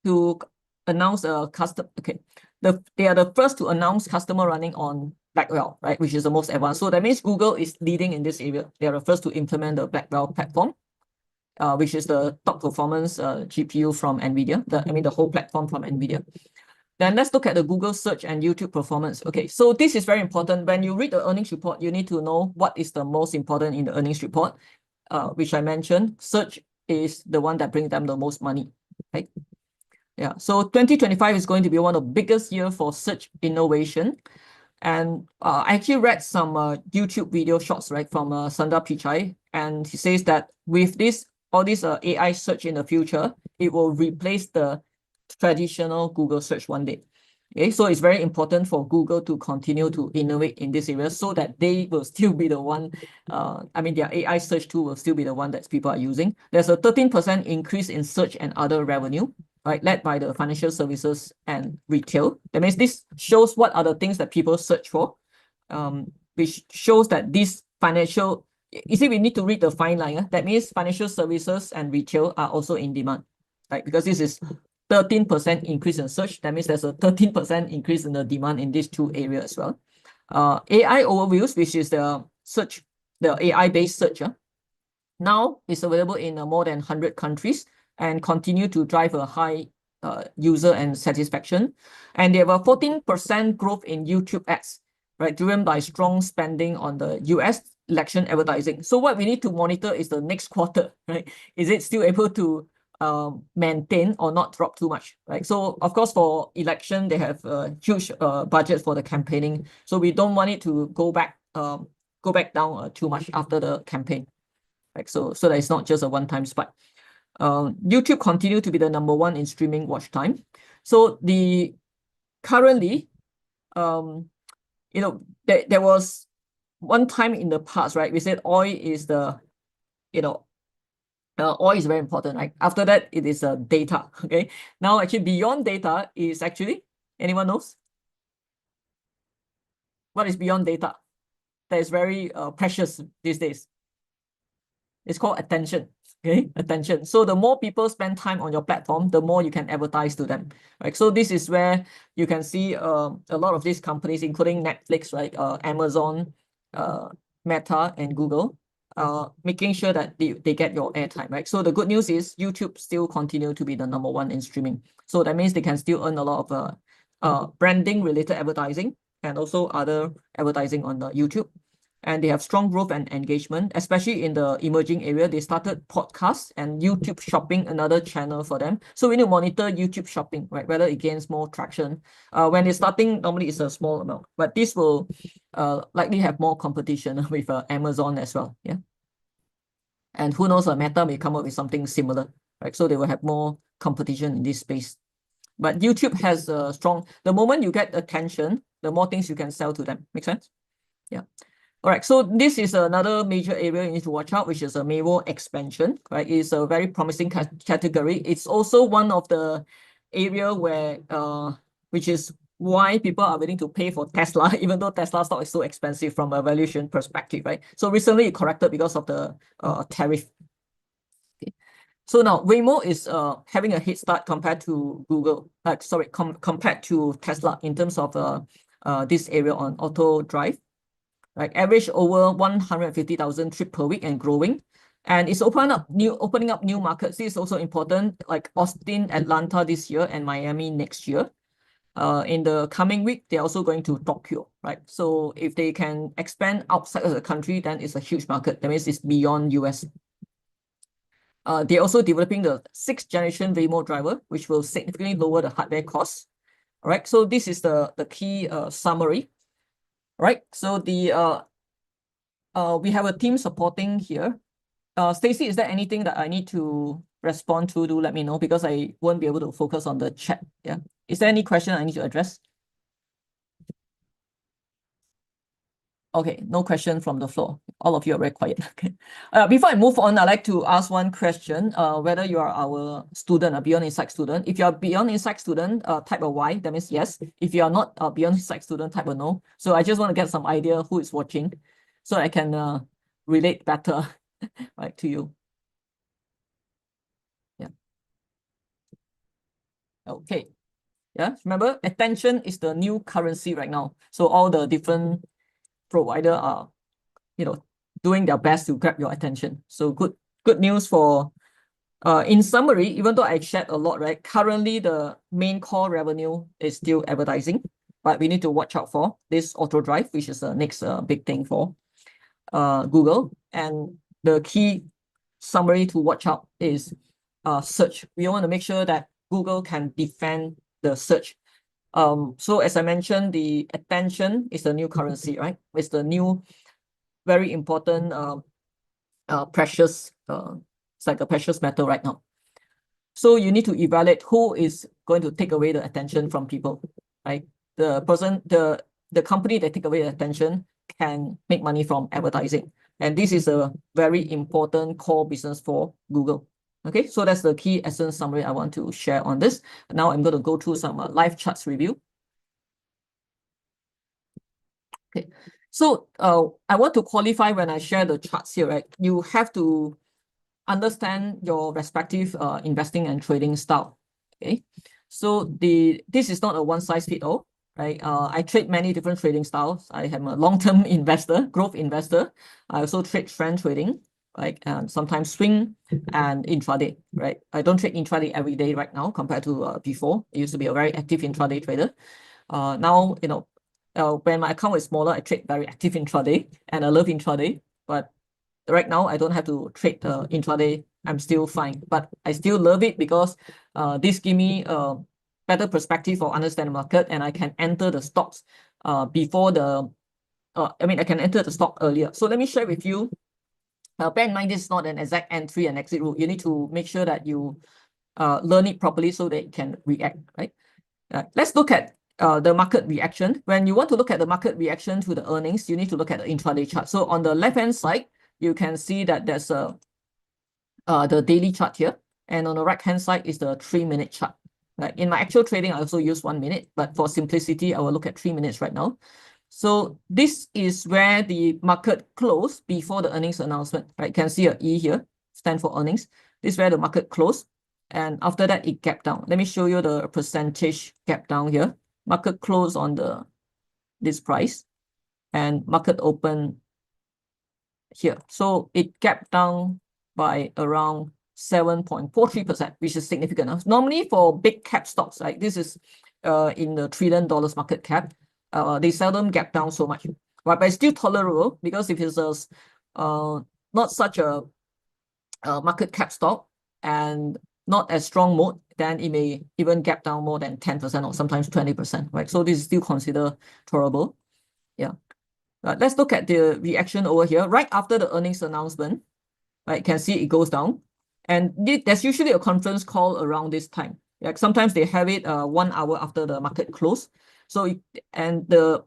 To announce a custom, okay. They are the first to announce customer running on Blackwell, right? Which is the most advanced. So that means Google is leading in this area. They are the first to implement the Blackwell platform, which is the top performance GPU from NVIDIA. The whole platform from NVIDIA. Then let's look at the Google search and YouTube performance. Okay, so this is very important. When you read the earnings report, you need to know what is the most important in the earnings report. which I mentioned, search is the one that brings them the most money, right? Yeah, so 2025 is going to be one of the biggest year for search innovation. And I actually read some YouTube video shorts, right, from Sundar Pichai, and he says that with all this AI search in the future, it will replace the traditional Google search one day. Okay, so it's very important for Google to continue to innovate in this area so that they will still be the one, I mean, their AI search tool will still be the one that people are using. There's a 13% increase in search and other revenue, right, led by the financial services and retail. That means this shows what are the things that people search for, which shows that this financial, you see, we need to read the fine line. That means financial services and retail are also in demand, right? Because this is 13% increase in search. That means there's a 13% increase in the demand in these two areas as well. AI overviews, which is the search, the AI-based search, now is available in more than 100 countries and continue to drive a high user and satisfaction. And they have a 14% growth in YouTube ads, right, driven by strong spending on the US election advertising. So what we need to monitor is the next quarter, right? Is it still able to maintain or not drop too much, right? So of course for election they have a huge budget for the campaigning, so we don't want it to go back down too much after the campaign, right? So that it's not just a one-time spike. YouTube continue to be the #1 in streaming watch time. So currently, you know, there was one time in the past, right? We said oil is the, you know, oil is very important, right? After that, it is data, okay? Now, actually, beyond data is actually, anyone knows? What is beyond data? That is very precious these days. It's called attention, okay? Attention. So the more people spend time on your platform, the more you can advertise to them, right? So this is where you can see a lot of these companies, including Netflix, right? Amazon, Meta, and Google, making sure that they get your airtime, right? So the good news is YouTube still continue to be the #1 in streaming. So that means they can still earn a lot of branding related advertising and also other advertising on the YouTube. And they have strong growth and engagement, especially in the emerging area. They started podcasts and YouTube shopping, another channel for them. So we need to monitor YouTube shopping, right? Whether it gains more traction. When it's starting, normally it's a small amount, but this will likely have more competition with Amazon as well. Yeah. And who knows, Meta may come up with something similar, right? So they will have more competition in this space. But YouTube has a strong, the moment you get attention, the more things you can sell to them. Make sense? Yeah. All right, so this is another major area you need to watch out, which is a Waymo expansion, right? It's a very promising category. It's also one of the area where, which is why people are willing to pay for Tesla, even though Tesla stock is so expensive from a valuation perspective, right? So recently it corrected because of the tariff. Okay. So now Waymo is having a head start compared to Google, compared to Tesla in terms of this area on auto drive. Right, average over 150,000 trip per week and growing, and it's opening up new markets. This is also important, like Austin, Atlanta this year, and Miami next year. In the coming week, they're also going to Tokyo, right? So if they can expand outside of the country, then it's a huge market. That means it's beyond US. They're also developing the 6th generation Waymo driver, which will significantly lower the hardware costs. All right, so this is the key summary. Right, so we have a team supporting here. Stacy, is there anything that I need to respond to? Do let me know, because I won't be able to focus on the chat. Yeah, is there any question I need to address? Okay, no question from the floor. All of you are very quiet. Okay. Before I move on, I'd like to ask one question. Whether you are our student, a Beyond Insight student. If you are Beyond Insight student, type a Y, that means yes. If you are not a Beyond Insight student, type a no. So I just want to get some idea who is watching, so I can relate better right, to you. Yeah. Okay. Yeah, remember, attention is the new currency right now. So all the different provider are, you know, doing their best to grab your attention. So good news for, in summary, even though I shared a lot, right? Currently, the main core revenue is still advertising, but we need to watch out for this auto drive, which is the next big thing for Google. And the key summary to watch out is search. We want to make sure that Google can defend the search. So as I mentioned, the attention is the new currency, right? It's the new, very important, precious, it's like a precious metal right now. So you need to evaluate who is going to take away the attention from people, right? The person, the company that take away the attention can make money from advertising. And this is a very important core business for Google. Okay, so that's the key essence summary I want to share on this. Now I'm going to go through some live charts review. Okay, so I want to qualify when I share the charts here, right? You have to understand your respective investing and trading style. Okay, so this is not a one size fit all, right? I trade many different trading styles. I am a long-term investor, growth investor. I also trade trend trading, right? And sometimes swing and intraday, right? I don't trade intraday every day right now compared to before. I used to be a very active intraday trader. Now, you know, when my account is smaller, I trade very active intraday, and I love intraday. But right now, I don't have to trade intraday. I'm still fine, but I still love it because this give me a better perspective or understand the market, and I can enter the stocks before the. I mean, I can enter the stock earlier. So let me share with you. Bear in mind, this is not an exact entry and exit rule. You need to make sure that you learn it properly so that you can react, right? Let's look at the market reaction. When you want to look at the market reaction to the earnings, you need to look at the intraday chart. So on the left-hand side, you can see that there's the daily chart here. And on the right-hand side is the 3-minute chart. Right? In my actual trading, I also use 1 minute, but for simplicity, I will look at 3 minutes right now. So this is where the market closed before the earnings announcement, right? You can see a E here, stand for earnings. This is where the market closed. And after that, it gapped down. Let me show you the percentage gap down here. Market closed on this price, and market open here. So it gapped down by around 7.43%, which is significant. Normally for big cap stocks, like this is in the $1 trillion market cap, they seldom gap down so much. But it's still tolerable because if it's not such a market cap stock and not as strong mode, then it may even gap down more than 10% or sometimes 20%, right? So this is still considered tolerable. Yeah. Let's look at the reaction over here. Right after the earnings announcement, right, you can see it goes down. And there's usually a conference call around this time. Like sometimes they have it 1 hour after the market close. So the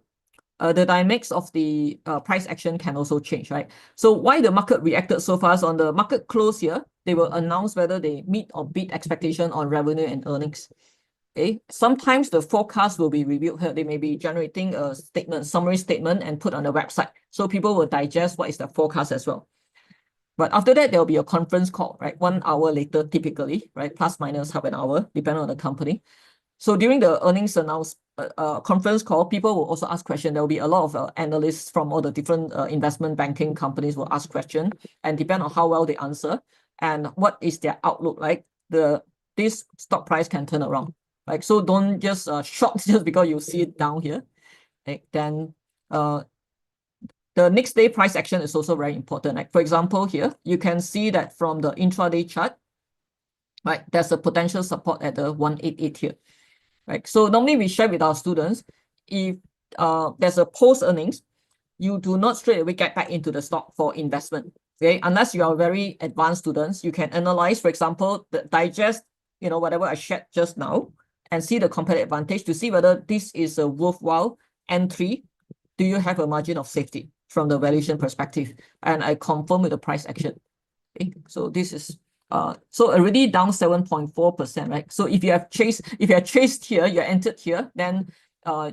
dynamics of the price action can also change, right? So why the market reacted so fast? On the market close here, they will announce whether they meet or beat expectation on revenue and earnings. Okay, sometimes the forecast will be reviewed here. They may be generating a statement, summary statement, and put on the website. So people will digest what is the forecast as well. But after that, there will be a conference call, right? 1 hour later, typically, right? Plus minus half an hour, depending on the company. So during the earnings conference call, people will also ask questions. There will be a lot of analysts from all the different investment banking companies will ask questions, and depend on how well they answer and what is their outlook like, this stock price can turn around. Like, so don't just short just because you see it down here. Right? Then the next day price action is also very important. Like for example, here you can see that from the intraday chart, right? There's a potential support at the 188 here. Right. So normally we share with our students, if there's a post earnings, you do not straight away get back into the stock for investment. Okay, unless you are very advanced students, you can analyze, for example, digest, you know, whatever I shared just now, and see the competitive advantage to see whether this is a worthwhile entry. Do you have a margin of safety from the valuation perspective? And I confirm with the price action. Okay, so this is so already down 7.4%, right? So if you have chased here, you entered here, then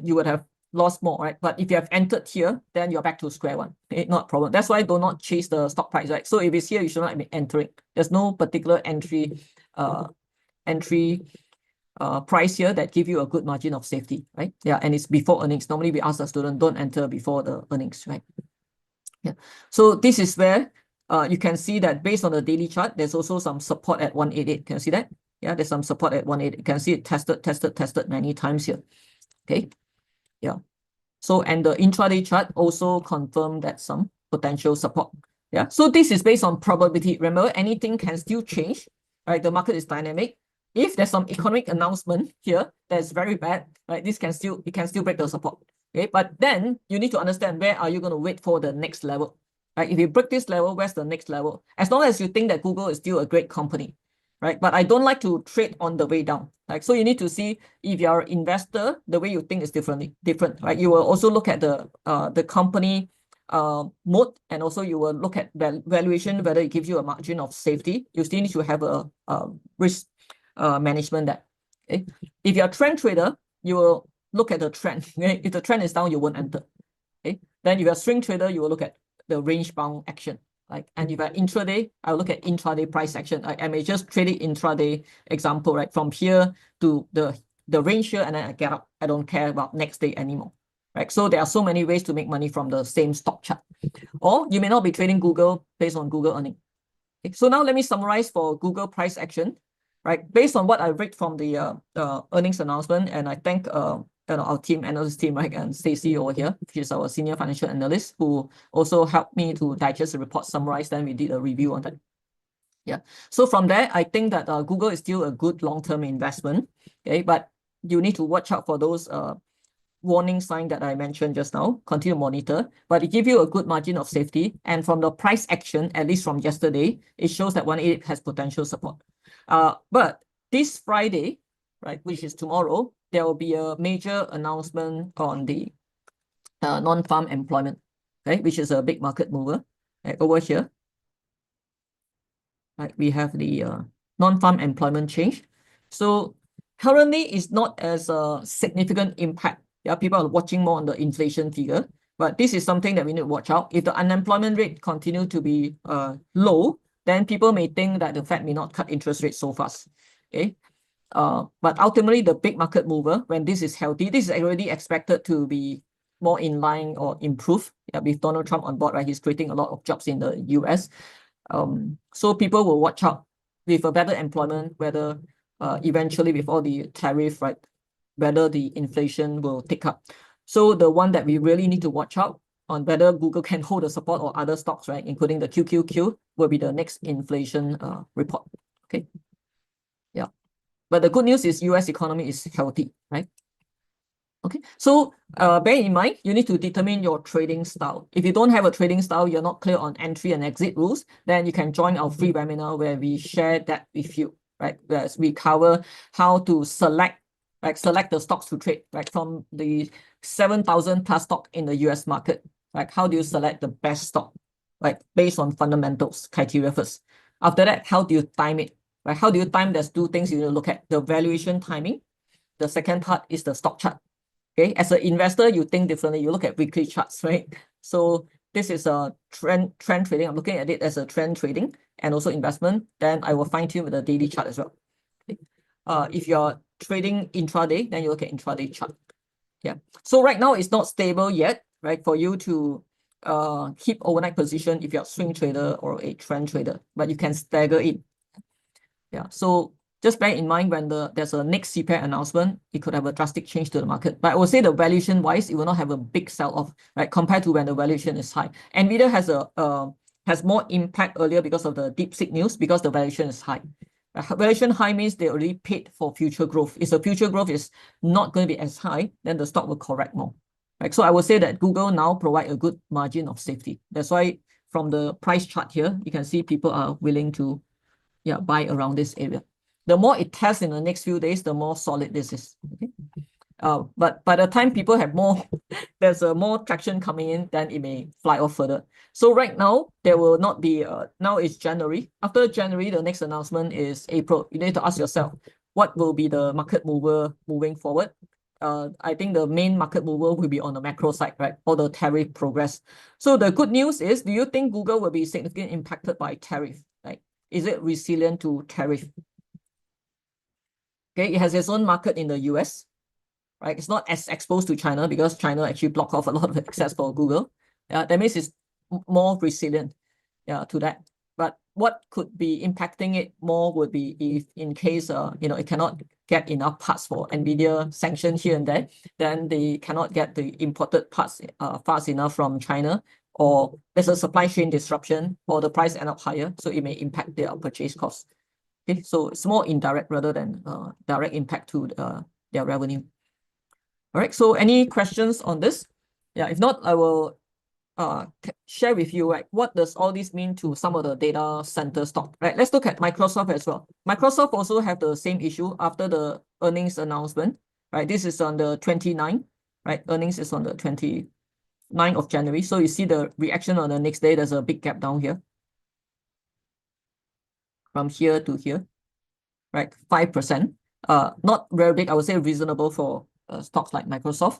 you would have lost more, right? But if you have entered here, then you're back to square one. Okay, not a problem. That's why do not chase the stock price, right? So if it's here, you should not be entering. There's no particular entry price here that give you a good margin of safety, right? Yeah, and it's before earnings. Normally we ask the student, don't enter before the earnings, right? Yeah. So this is where you can see that based on the daily chart, there's also some support at 188. Can you see that? Yeah, there's some support at 188. You can see it tested many times here. Okay. Yeah. So, and the intraday chart also confirmed that some potential support. Yeah, so this is based on probability. Remember, anything can still change, right? The market is dynamic. If there's some economic announcement here that's very bad, right? It can still break the support. Okay, but then you need to understand, where are you going to wait for the next level? Right? If you break this level, where's the next level? As long as you think that Google is still a great company, right? But I don't like to trade on the way down. Like, so you need to see, if you're an investor, the way you think is different, right? You will also look at the company mode, and also you will look at valuation, whether it gives you a margin of safety. You still need to have a risk management that. Okay? If you're a trend trader, you will look at the trend. Okay? If the trend is down, you won't enter. Okay? Then if you're a swing trader, you will look at the range bound action. Like, and if you're intraday, I'll look at intraday price action. I may just trade it intraday, example, right? From here to the range here, and then I get up. I don't care about next day anymore. Right? So there are so many ways to make money from the same stock chart. Or you may not be trading Google based on Google earning. Okay? So now let me summarize for Google price action. Right? Based on what I read from the earnings announcement, and I thank our analyst team, right, and Stacy over here, she's our senior financial analyst, who also helped me to digest the report, summarize, then we did a review on that. Yeah. So from there, I think that Google is still a good long-term investment. Okay, but you need to watch out for those warning sign that I mentioned just now. Continue to monitor, but it gives you a good margin of safety. And from the price action, at least from yesterday, it shows that 188 has potential support. But this Friday, right, which is tomorrow, there will be a major announcement on the non-farm employment, okay, which is a big market mover. Right, over here, right, we have the non-farm employment change. So currently, it's not as a significant impact. Yeah, people are watching more on the inflation figure, but this is something that we need to watch out. If the unemployment rate continue to be low, then people may think that the Fed may not cut interest rates so fast. Okay, but ultimately, the big market mover, when this is healthy, this is already expected to be more in line or improve. Yeah, with Donald Trump on board, right? He's creating a lot of jobs in the US. So people will watch out with a better employment, whether eventually with all the tariff, right, whether the inflation will tick up. So the one that we really need to watch out on, whether Google can hold the support or other stocks, right, including the QQQ, will be the next inflation report. Okay. Yeah. But the good news is US economy is healthy, right? Okay, so bear in mind, you need to determine your trading style. If you don't have a trading style, you're not clear on entry and exit rules, then you can join our free webinar where we share that with you, right? Whereas we cover how to select the stocks to trade, right? From the 7,000 plus stock in the US market, right? How do you select the best stock, right? Based on fundamentals criteria first. After that, how do you time it, right? How do you time? There's two things you need to look at: the valuation timing. The second part is the stock chart. Okay, as an investor, you think differently. You look at weekly charts, right? So this is a trend trading. I'm looking at it as a trend trading and also investment. Then I will fine tune with the daily chart as well. Okay. If you're trading intraday, then you look at intraday chart. Yeah. So right now it's not stable yet, right? For you to keep overnight position if you're a swing trader or a trend trader, but you can stagger it. Yeah. So just bear in mind, when there's a next CPI announcement, it could have a drastic change to the market. But I would say the valuation wise, it will not have a big sell-off, right? Compared to when the valuation is high. NVIDIA has more impact earlier because of the DeepSeek news, because the valuation is high. Valuation high means they already paid for future growth. If the future growth is not going to be as high, then the stock will correct more. Right? So I would say that Google now provide a good margin of safety. That's why from the price chart here, you can see people are willing to buy around this area. The more it tests in the next few days, the more solid this is. Okay. But by the time people have there's more traction coming in, then it may fly off further. So right now, there will not be, now it's January. After January, the next announcement is April. You need to ask yourself, what will be the market mover moving forward? I think the main market mover will be on the macro side, right? All the tariff progress. So the good news is, do you think Google will be significantly impacted by tariff? Right? Is it resilient to tariff? Okay, it has its own market in the US, right? It's not as exposed to China because China actually blocked off a lot of access for Google. That means it's more resilient to that. But what could be impacting it more would be if, in case it cannot get enough parts for NVIDIA sanctioned here and there, then they cannot get the imported parts fast enough from China, or there's a supply chain disruption, or the price end up higher, so it may impact their purchase cost. Okay, so it's more indirect rather than direct impact to their revenue. All right, so any questions on this? Yeah, if not, I will share with you, right, what does all this mean to some of the data center stock, right? Let's look at Microsoft as well. Microsoft also have the same issue after the earnings announcement, right? This is on the 29th, right? Earnings is on the 29th of January. So you see the reaction on the next day, there's a big gap down here. From here to here, right? 5%. Not very big, I would say reasonable for stocks like Microsoft.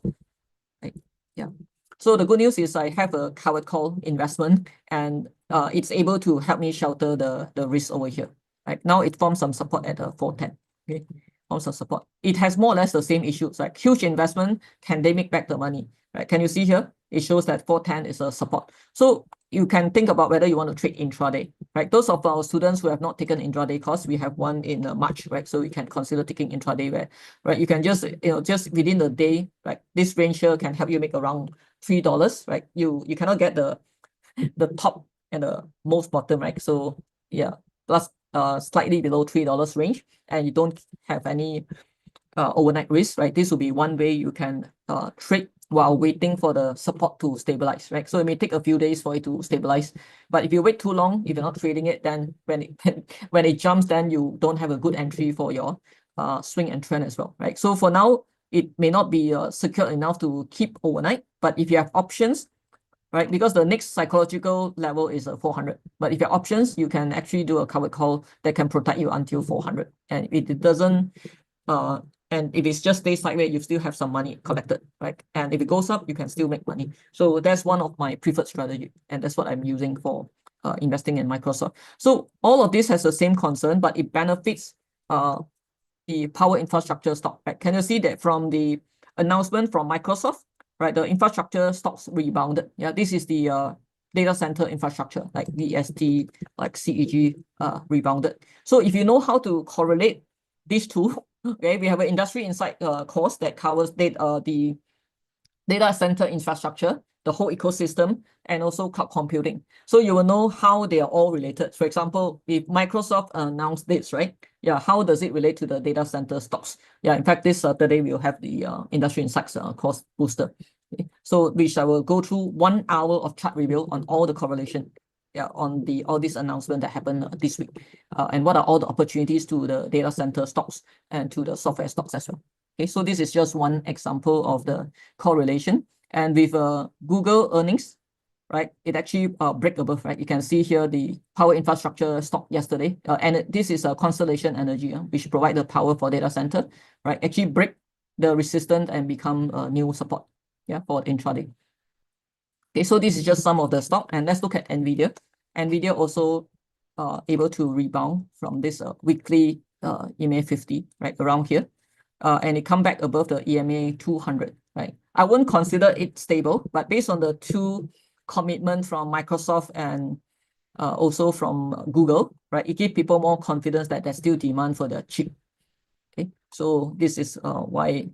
Right? Yeah. So the good news is I have a covered call investment, and it's able to help me shelter the risk over here. Right now, it forms some support at 410. Okay, forms some support. It has more or less the same issues. Like huge investment, can they make back the money? Right? Can you see here? It shows that 410 is a support. So you can think about whether you want to trade intraday. Right? Those of our students who have not taken intraday course, we have one in March. Right? So we can consider taking intraday where, right? You can just just within the day, right? This range here can help you make around $3, right? You cannot get the top and the most bottom, right? So yeah, plus slightly below $3 range, and you don't have any overnight risk, right? This will be one way you can trade while waiting for the support to stabilize, right? So it may take a few days for it to stabilize, but if you wait too long, if you're not trading it, then when it jumps, then you don't have a good entry for your swing and trend as well, right? So for now, it may not be secure enough to keep overnight, but if you have options, right, because the next psychological level is 400, but if you have options, you can actually do a covered call that can protect you until 400, and if it doesn't and if it's just stays sideways, you still have some money collected, right? And if it goes up, you can still make money. So that's one of my preferred strategy, and that's what I'm using for investing in Microsoft. So all of this has the same concern, but it benefits the power infrastructure stock, right? Can you see that from the announcement from Microsoft, right? The infrastructure stocks rebounded. Yeah, this is the data center infrastructure, like VST, like CEG, rebounded. So if you know how to correlate these two, okay, we have an industry insight course that covers the data center infrastructure, the whole ecosystem, and also cloud computing. So you will know how they are all related. For example, if Microsoft announced this, right? Yeah, how does it relate to the data center stocks? Yeah, in fact, this Saturday we'll have the industry insights course booster. Okay. So which I will go through 1 hour of chart review on all the correlation. Yeah, on all these announcements that happened this week, and what are all the opportunities to the data center stocks and to the software stocks as well. Okay, so this is just one example of the correlation. And with Google earnings, right, it actually break above, right? You can see here the power infrastructure stock yesterday, and this is a Constellation Energy, which provide the power for data center, right? Actually break the resistance and become a new support, yeah, for intraday. Okay, so this is just some of the stock, and let's look at NVIDIA. NVIDIA also able to rebound from this weekly EMA 50, right, around here. And it come back above the EMA 200, right? I wouldn't consider it stable, but based on the two commitment from Microsoft and also from Google, right, it gives people more confidence that there's still demand for the chip. Okay, so this is why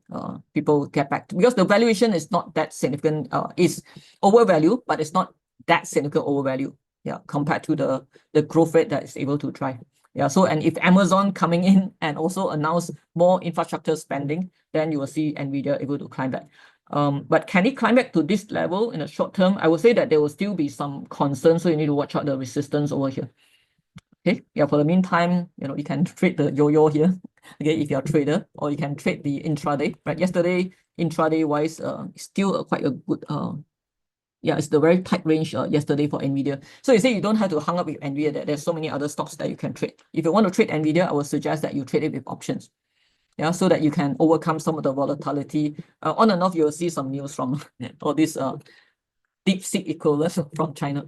people get back to, because the valuation is not that significant, is overvalued, but it's not that significant overvalue, yeah, compared to the growth rate that is able to drive. Yeah, so and if Amazon coming in and also announce more infrastructure spending, then you will see NVIDIA able to climb back. But can it climb back to this level in the short term? I would say that there will still be some concern, so you need to watch out the resistance over here. Okay, yeah, for the meantime, you can trade the yo-yo here, okay, if you're a trader, or you can trade the intraday, right? Yesterday, intraday wise, still quite a good, yeah, it's the very tight range yesterday for NVIDIA. So you say you don't have to hang up with NVIDIA, that there's so many other stocks that you can trade. If you want to trade NVIDIA, I would suggest that you trade it with options. Yeah, so that you can overcome some of the volatility. On and off, you'll see some news from all these DeepSeek equivalents from China.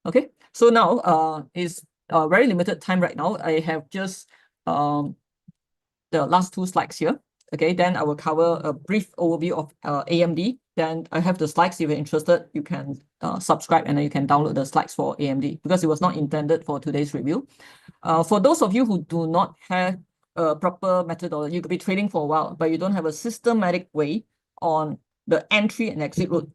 Okay, so now is very limited time right now. I have just the last two slides here. Okay, then I will cover a brief overview of AMD. Then I have the slides. If you're interested, you can subscribe, and then you can download the slides for AMD, because it was not intended for today's review. For those of you who do not have a proper methodology, you could be trading for a while, but you don't have a systematic way on the entry and exit route.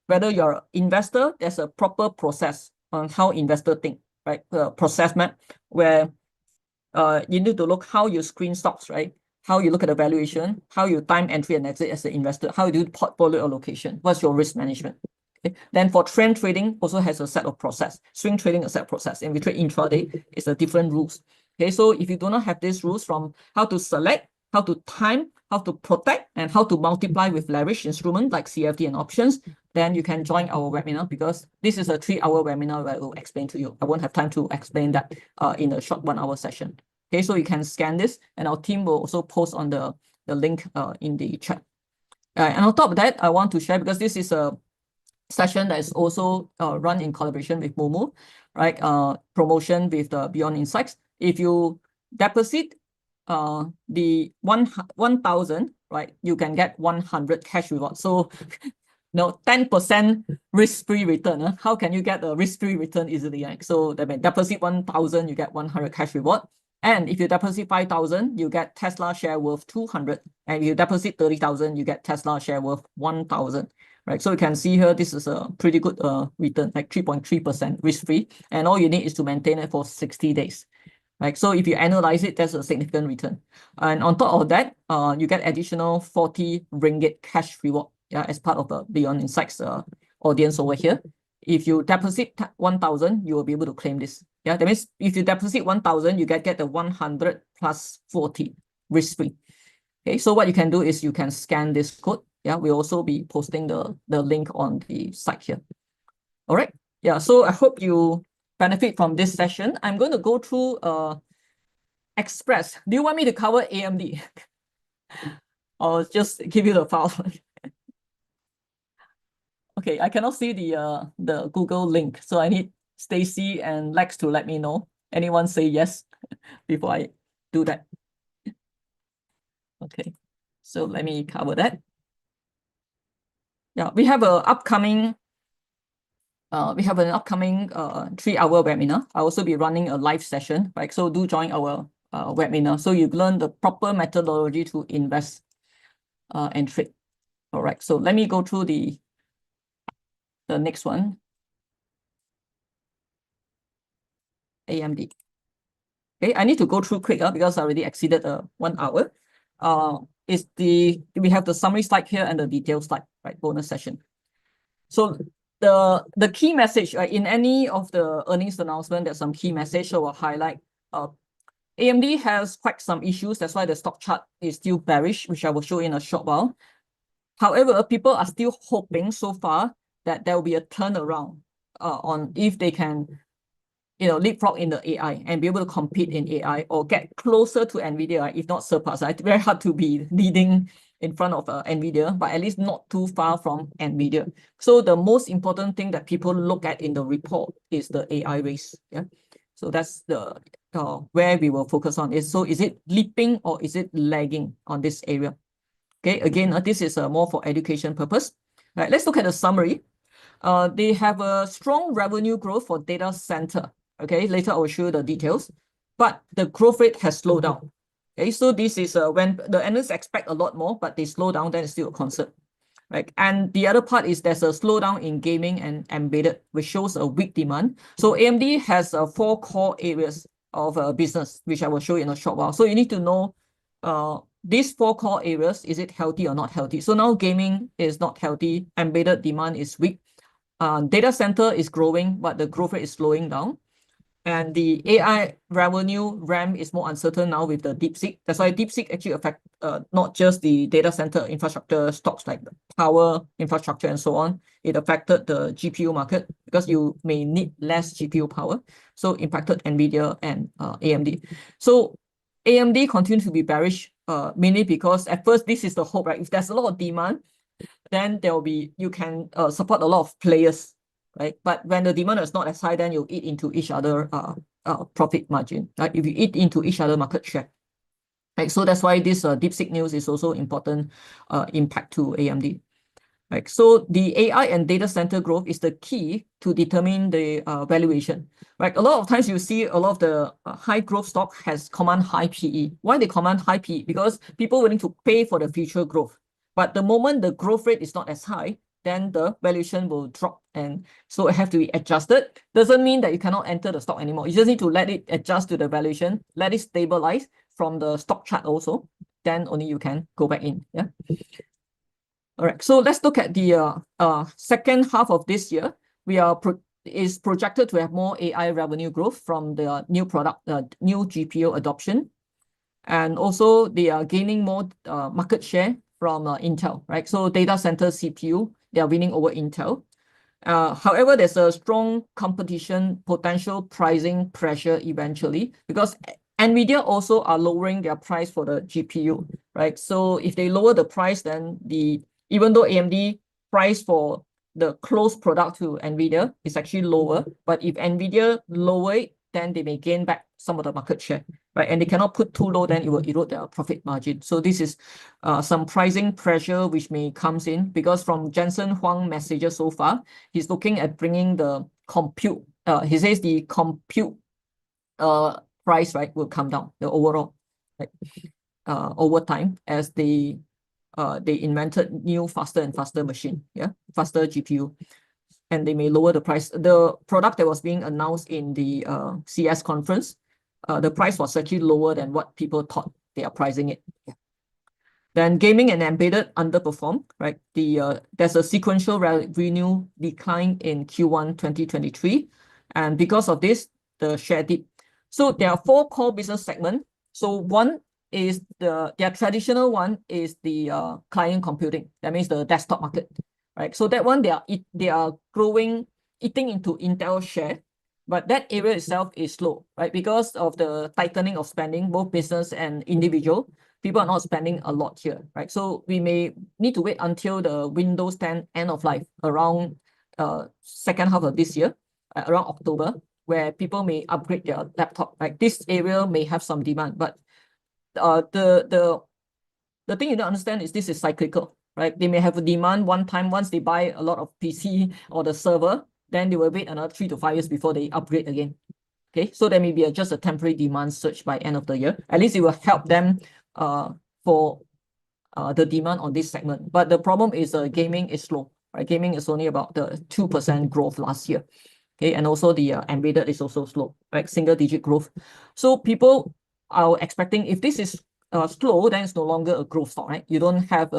whether you're an investor, there's a proper process on how investor think, right? The process map where you need to look how you screen stocks, right? How you look at the valuation, how you time entry and exit as an investor, how you do portfolio allocation, what's your risk management. Okay. Then for trend trading also has a set of process, swing trading a set of process, and we trade intraday, it's a different rules. Okay, so if you do not have these rules from how to select, how to time, how to protect, and how to multiply with leverage instruments like CFD and options, then you can join our webinar, because this is a 3-hour webinar where I will explain to you. I won't have time to explain that in a short 1-hour session. Okay, so you can scan this, and our team will also post on the link in the chat. And on top of that, I want to share, because this is a session that is also run in collaboration with Momo, right? Promotion with the Beyond Insights. If you deposit the 1,000, right, you can get 100 cash reward. So no, 10% risk-free return. How can you get a risk-free return easily? Right? So that means deposit 1,000, you get 100 cash reward. And if you deposit 5,000, you get Tesla share worth 200. And if you deposit 30,000, you get Tesla share worth 1,000. Right? So you can see here, this is a pretty good return, like 3.3% risk-free. And all you need is to maintain it for 60 days. Right? So if you analyze it, that's a significant return. And on top of that, you get additional 40 ringgit cash reward, yeah, as part of the Beyond Insights audience over here. If you deposit 1,000, you will be able to claim this. Yeah, that means if you deposit 1,000, you get the 100 plus 40 risk-free. Okay, so what you can do is you can scan this code. Yeah, we'll also be posting the link on the site here. All right. Yeah, so I hope you benefit from this session. I'm going to go through Express. Do you want me to cover AMD? Or just give you the file? Okay, I cannot see the Google link, so I need Stacy and Lex to let me know. Anyone say yes before I do that? Okay, so let me cover that. Yeah, we have an upcoming 3-hour webinar. I'll also be running a live session, right? So do join our webinar, so you learn the proper methodology to invest and trade. All right, so let me go through the next one. AMD. Okay, I need to go through quick because I already exceeded 1 hour. We have the summary slide here and the detailed slide, right? Bonus session. So the key message, right, in any of the earnings announcement, there's some key message I will highlight. AMD has quite some issues. That's why the stock chart is still bearish, which I will show in a short while. However, people are still hoping so far that there will be a turnaround on if they can, leapfrog in the AI and be able to compete in AI or get closer to NVIDIA, if not surpass. It's very hard to be leading in front of NVIDIA, but at least not too far from NVIDIA. So the most important thing that people look at in the report is the AI race. Yeah. So that's the where we will focus on is. So is it leaping or is it lagging on this area? Okay, again, this is more for education purpose. All right, let's look at the summary. They have a strong revenue growth for data center. Okay, later I will show you the details, but the growth rate has slowed down. Okay, so this is when the analysts expect a lot more, but they slow down, then it's still a concern. Right? And the other part is there's a slowdown in gaming and embedded, which shows a weak demand. So AMD has 4 core areas of business, which I will show you in a short while. So you need to know these 4 core areas, is it healthy or not healthy? So now gaming is not healthy, embedded demand is weak. Data center is growing, but the growth rate is slowing down. And the AI revenue ramp is more uncertain now with the DeepSeek. That's why DeepSeek actually affect not just the data center infrastructure stocks like the power infrastructure and so on. It affected the GPU market because you may need less GPU power. So impacted NVIDIA and AMD. So AMD continues to be bearish, mainly because at first this is the hope, right? If there's a lot of demand, then there will be, you can support a lot of players, right? But when the demand is not as high, then you eat into each other profit margin, right? If you eat into each other market share, right? So that's why this DeepSeek news is also important impact to AMD. Right? So the AI and data center growth is the key to determine the valuation. Right? A lot of times you see a lot of the high growth stock has command high PE. Why they command high PE? Because people willing to pay for the future growth. But the moment the growth rate is not as high, then the valuation will drop, and so it have to be adjusted. Doesn't mean that you cannot enter the stock anymore. You just need to let it adjust to the valuation, let it stabilize from the stock chart also. Then only you can go back in. Yeah. All right. So let's look at the second half of this year. We is projected to have more AI revenue growth from the new product, new GPU adoption. And also they are gaining more market share from Intel, right? So data center CPU, they are winning over Intel. However, there's a strong competition, potential pricing pressure eventually, because NVIDIA also are lowering their price for the GPU, right? So if they lower the price, then even though AMD price for the closed product to NVIDIA is actually lower, but if NVIDIA lower it, then they may gain back some of the market share, right? And they cannot put too low, then it will erode their profit margin. So this is some pricing pressure which may comes in, because from Jensen Huang messages so far, he's looking at bringing the compute. He says the compute price, right, will come down, the overall, right, over time, as they invented new faster and faster machine, faster GPU, and they may lower the price. The product that was being announced in the CS conference, the price was actually lower than what people thought they are pricing it. Then gaming and embedded underperform, right? There's a sequential revenue decline in Q1 2023, and because of this, the share dip. So there are 4 core business segments. So one is their traditional one is the client computing. That means the desktop market, right? So that one they are growing, eating into Intel share, but that area itself is slow, right? Because of the tightening of spending, both business and individual, people are not spending a lot here, right? So we may need to wait until the Windows 10 end of life around second half of this year, around October, where people may upgrade their laptop. Like this area may have some demand, but the thing you don't understand is this is cyclical, right? They may have a demand one time once they buy a lot of PC or the server, then they will wait another 3 to 5 years before they upgrade again. Okay, so there may be just a temporary demand surge by end of the year. At least it will help them for the demand on this segment. But the problem is gaming is slow, right? Gaming is only about the 2% growth last year. Okay, and also the embedded is also slow, right? Single digit growth. So people are expecting, if this is slow, then it's no longer a growth stock, right? You don't have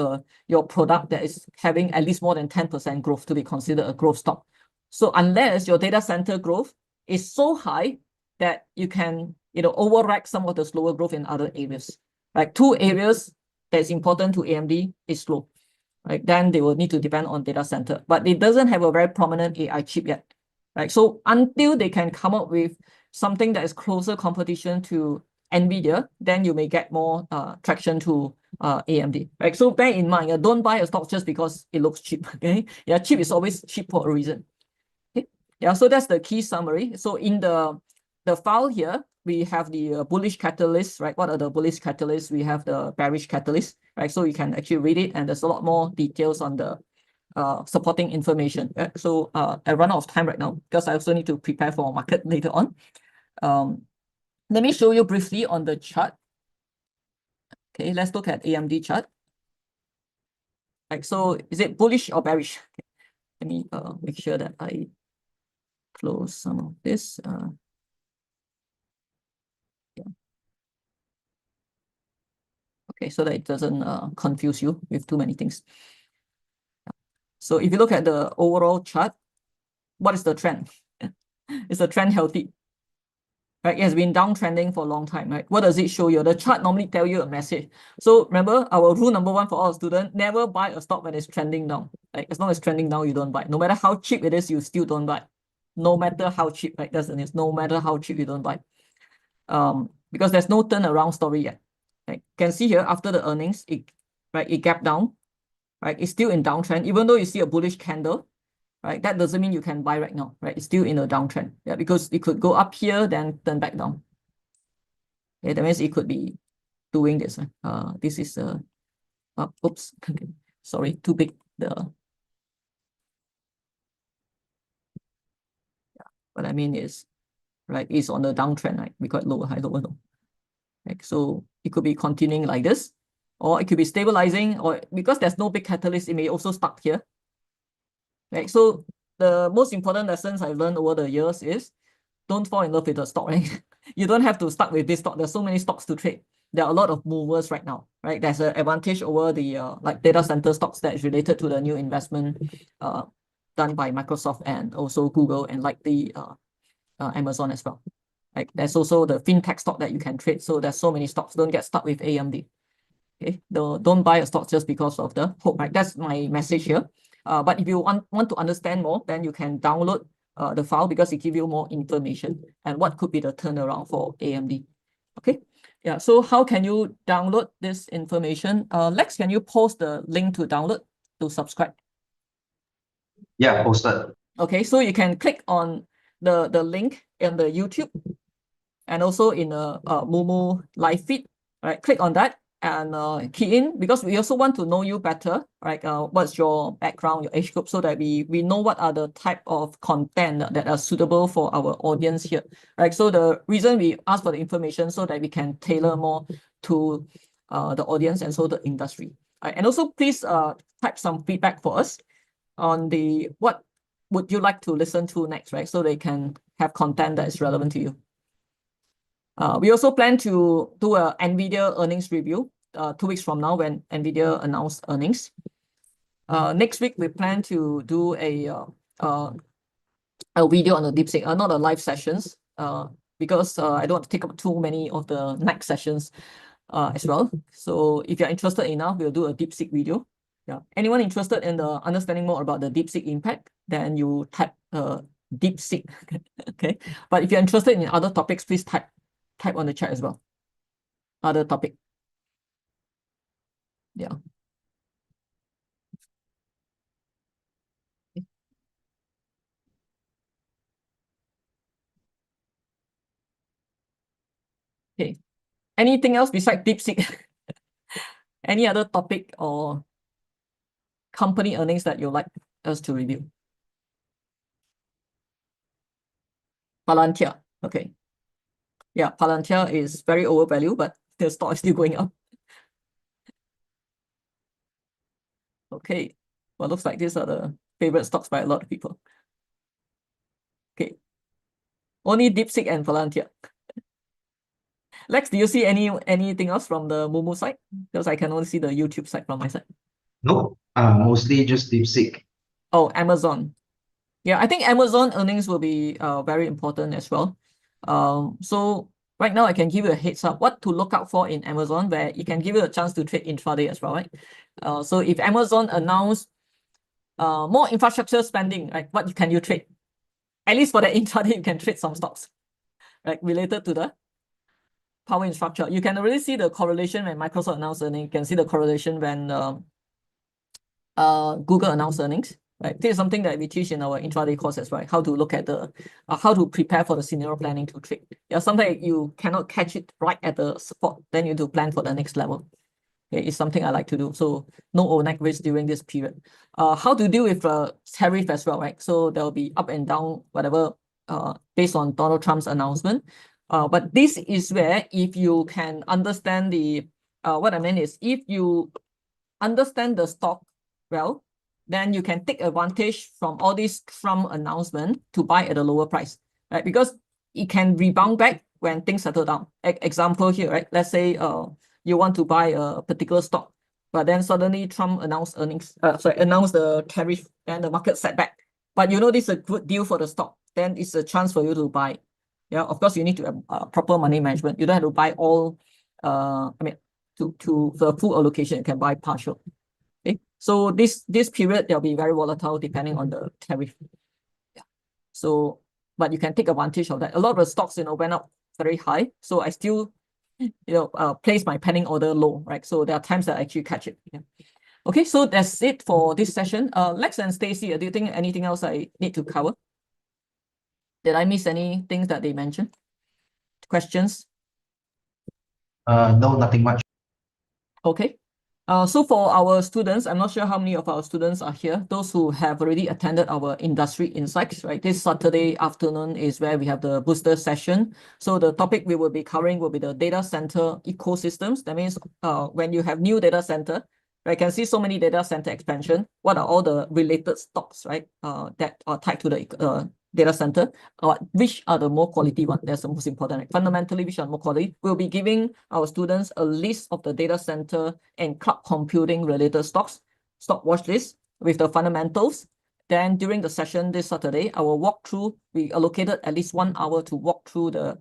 your product that is having at least more than 10% growth to be considered a growth stock. So unless your data center growth is so high that you can, override some of the slower growth in other areas. Like 2 areas that's important to AMD is slow, right? Then they will need to depend on data center, but it doesn't have a very prominent AI chip yet, right? So until they can come up with something that is closer competition to NVIDIA, then you may get more traction to AMD, right? So bear in mind, don't buy a stock just because it looks cheap, okay? Yeah, cheap is always cheap for a reason. Okay? Yeah, so that's the key summary. So in the file here, we have the bullish catalyst, right? What are the bullish catalysts? We have the bearish catalyst, right? So you can actually read it, and there's a lot more details on the supporting information. So I run out of time right now because I also need to prepare for market later on. Let me show you briefly on the chart. Okay, let's look at AMD chart. Like, so is it bullish or bearish? Okay. Let me make sure that I close some of this. Yeah. Okay, so that it doesn't confuse you with too many things. So if you look at the overall chart, what is the trend? Is the trend healthy? Right, it has been downtrending for a long time, right? What does it show you? The chart normally tell you a message. So remember, our rule number 1 for all students, never buy a stock when it's trending down. Like, as long as it's trending down, you don't buy. No matter how cheap it is, you still don't buy. No matter how cheap, right? That's the news. No matter how cheap, you don't buy. Because there's no turnaround story yet. Right? You can see here after the earnings, it gapped down, right? It's still in downtrend, even though you see a bullish candle. Right, that doesn't mean you can buy right now, right? It's still in a downtrend, yeah, because it could go up here, then turn back down. Okay, that means it could be doing this. This is oops, sorry, too big. What I mean is, right, it's on the downtrend, right? We got lower high, lower low. Right, so it could be continuing like this, or it could be stabilizing, or because there's no big catalyst, it may also stuck here. right? So the most important lessons I've learned over the years is don't fall in love with the stock, right? You don't have to start with this stock. There's so many stocks to trade. There are a lot of movers right now, right? There's an advantage over the like data center stocks that is related to the new investment done by Microsoft and also Google and like the Amazon as well. Like there's also the fintech stock that you can trade. So there's so many stocks. Don't get stuck with AMD. Okay, don't buy a stock just because of the hope, right? That's my message here. But if you want to understand more, then you can download the file because it gives you more information and what could be the turnaround for AMD. Okay, yeah. So how can you download this information? Lex, can you post the link to download to subscribe? Yeah, posted. Okay, so you can click on the link in the YouTube and also in the Momo live feed, right? Click on that and key in because we also want to know you better, right? What's your background, your age group, so that we know what are the type of content that are suitable for our audience here, right? So the reason we ask for the information so that we can tailor more to the audience and so the industry. Right? And also please type some feedback for us on the what would you like to listen to next, right? So they can have content that is relevant to you. We also plan to do a NVIDIA earnings review 2 weeks from now when NVIDIA announced earnings. Next week, we plan to do a video on the DeepSeek, not a live sessions, because I don't want to take up too many of the next sessions as well. So if you're interested enough, we'll do a DeepSeek video. Yeah. Anyone interested in the understanding more about the DeepSeek impact, then you type DeepSeek. Okay. But if you're interested in other topics, please type on the chat as well. Other topic. Yeah. Okay. Anything else besides DeepSeek? Any other topic or company earnings that you'd like us to review? Palantir. Okay. Yeah, Palantir is very overvalued, but the stock is still going up. Okay. Well, looks like these are the favorite stocks by a lot of people. Okay. Only DeepSeek and Palantir. Lex, do you see anything else from the Momo side? Because I can only see the YouTube side from my side. Nope. Mostly just DeepSeek. Oh, Amazon. Yeah, I think Amazon earnings will be very important as well. So right now I can give you a heads up what to look out for in Amazon, where it can give you a chance to trade intraday as well, right? So if Amazon announce more infrastructure spending, right, what can you trade? At least for the intraday, you can trade some stocks, right, related to the power infrastructure. You can already see the correlation when Microsoft announced earnings. You can see the correlation when Google announced earnings. Right, this is something that we teach in our intraday courses, right? How to look at the how to prepare for the scenario planning to trade. Yeah, sometimes you cannot catch it right at the spot, then you do plan for the next level. Okay, it's something I like to do. So no overnight risk during this period. How to deal with tariff as well, right? So there will be up and down, whatever, based on Donald Trump's announcement. But this is where if you can understand the what I mean is if you understand the stock well, then you can take advantage from all these Trump announcement to buy at a lower price, right? Because it can rebound back when things settle down. Example here, right? Let's say you want to buy a particular stock, but then suddenly Trump announced announced the tariff and the market setback. But you know this is a good deal for the stock, then it's a chance for you to buy. Yeah, of course you need to have proper money management. You don't have to buy all. I mean, to the full allocation, you can buy partial. Okay, so this period they'll be very volatile depending on the tariff. Yeah. So, but you can take advantage of that. A lot of the stocks, went up very high. So I still, place my pending order low, right? So there are times that I actually catch it. Yeah. Okay, so that's it for this session. Lex and Stacy, do you think anything else I need to cover? Did I miss any things that they mentioned? Questions? No, nothing much. Okay. So for our students, I'm not sure how many of our students are here. Those who have already attended our industry insights, right? This Saturday afternoon is where we have the booster session. So the topic we will be covering will be the data center ecosystems. That means when you have new data center, right? You can see so many data center expansion. What are all the related stocks, right? That are tied to the data center. Which are the more quality one? That's the most important. Right? Fundamentally, which are more quality? We'll be giving our students a list of the data center and cloud computing related stocks, stock watch list with the fundamentals. Then during the session this Saturday, I will walk through. We allocated at least 1 hour to walk through the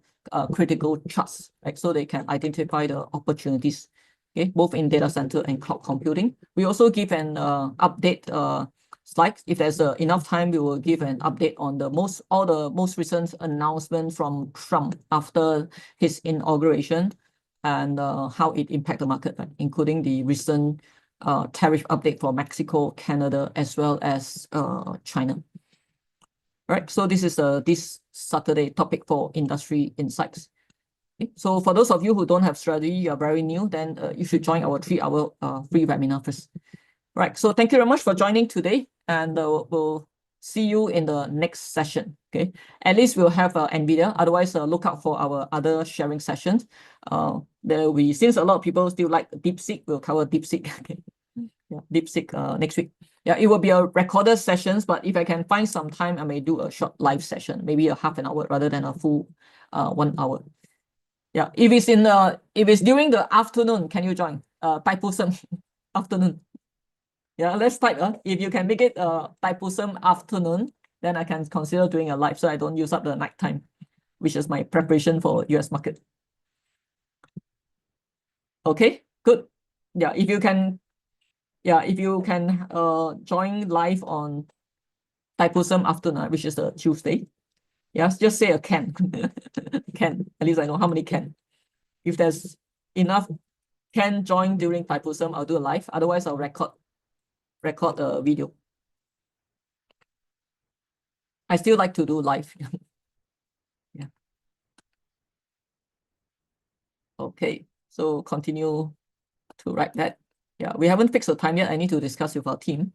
critical charts, right? So they can identify the opportunities, okay, both in data center and cloud computing. We also give an update slide. If there's enough time, we will give an update on all the most recent announcement from Trump after his inauguration and how it impacted the market, right? Including the recent tariff update for Mexico, Canada, as well as China. Right, so this is this Saturday topic for industry insights. Okay. So for those of you who don't have strategy, you are very new, then you should join our 3-hour free webinar first. Right, so thank you very much for joining today, and we'll see you in the next session. Okay, at least we'll have NVIDIA. Otherwise, look out for our other sharing sessions. There will be, since a lot of people still like DeepSeek, we'll cover DeepSeek. Okay, yeah, DeepSeek next week. Yeah, it will be a recorded sessions, but if I can find some time, I may do a short live session, maybe a half an hour rather than a full 1 hour. Yeah, if it's during the afternoon, can you join? Taipusam afternoon. Yeah, let's type. If you can make it Taipusam afternoon, then I can consider doing a live so I don't use up the night time, which is my preparation for US market. Okay, good. Yeah, if you can join live on Taipusam afternoon, which is the Tuesday. Yes, just say a can. Can. At least I know how many can. If there's enough can join during Taipusam, I'll do a live. Otherwise, I'll record a video. I still like to do live. Yeah. Okay, so continue to write that. Yeah, we haven't fixed the time yet. I need to discuss with our team.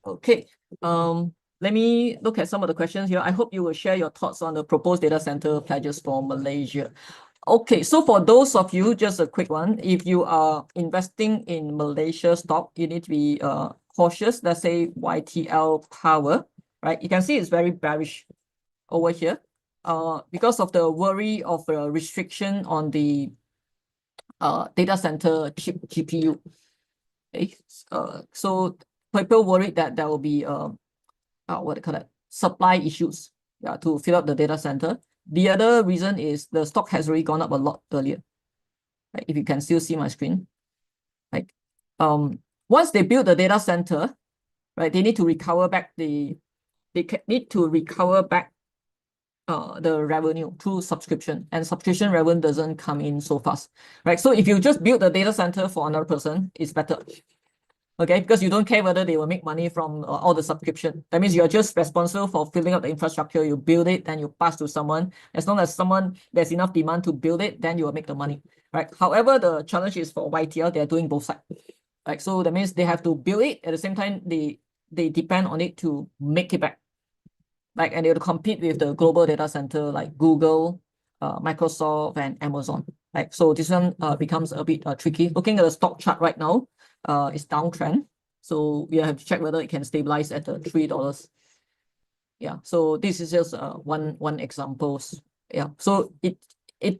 Okay, let me look at some of the questions here. I hope you will share your thoughts on the proposed data center pledges for Malaysia. Okay, so for those of you, just a quick one. If you are investing in Malaysia stock, you need to be cautious. Let's say YTL Power, right? You can see it's very bearish over here because of the worry of a restriction on the data center chip GPU. Okay, so people worried that there will be what do you call it, supply issues, yeah, to fill up the data center. The other reason is the stock has already gone up a lot earlier. Right? If you can still see my screen, like once they build the data center, right, they need to recover back the revenue through subscription, and subscription revenue doesn't come in so fast, right? So if you just build the data center for another person, it's better. Okay, because you don't care whether they will make money from all the subscription. That means you're just responsible for filling up the infrastructure. You build it, then you pass to someone. As long as there's enough demand to build it, then you will make the money, right? However, the challenge is for YTL, they're doing both sides, right? So that means they have to build it at the same time. They depend on it to make it back, like, and they will compete with the global data center like Google, Microsoft, and Amazon. Right, so this one becomes a bit tricky. Looking at the stock chart right now, it's downtrend. So we have to check whether it can stabilize at the $3. Yeah, so this is just one example. Yeah, so it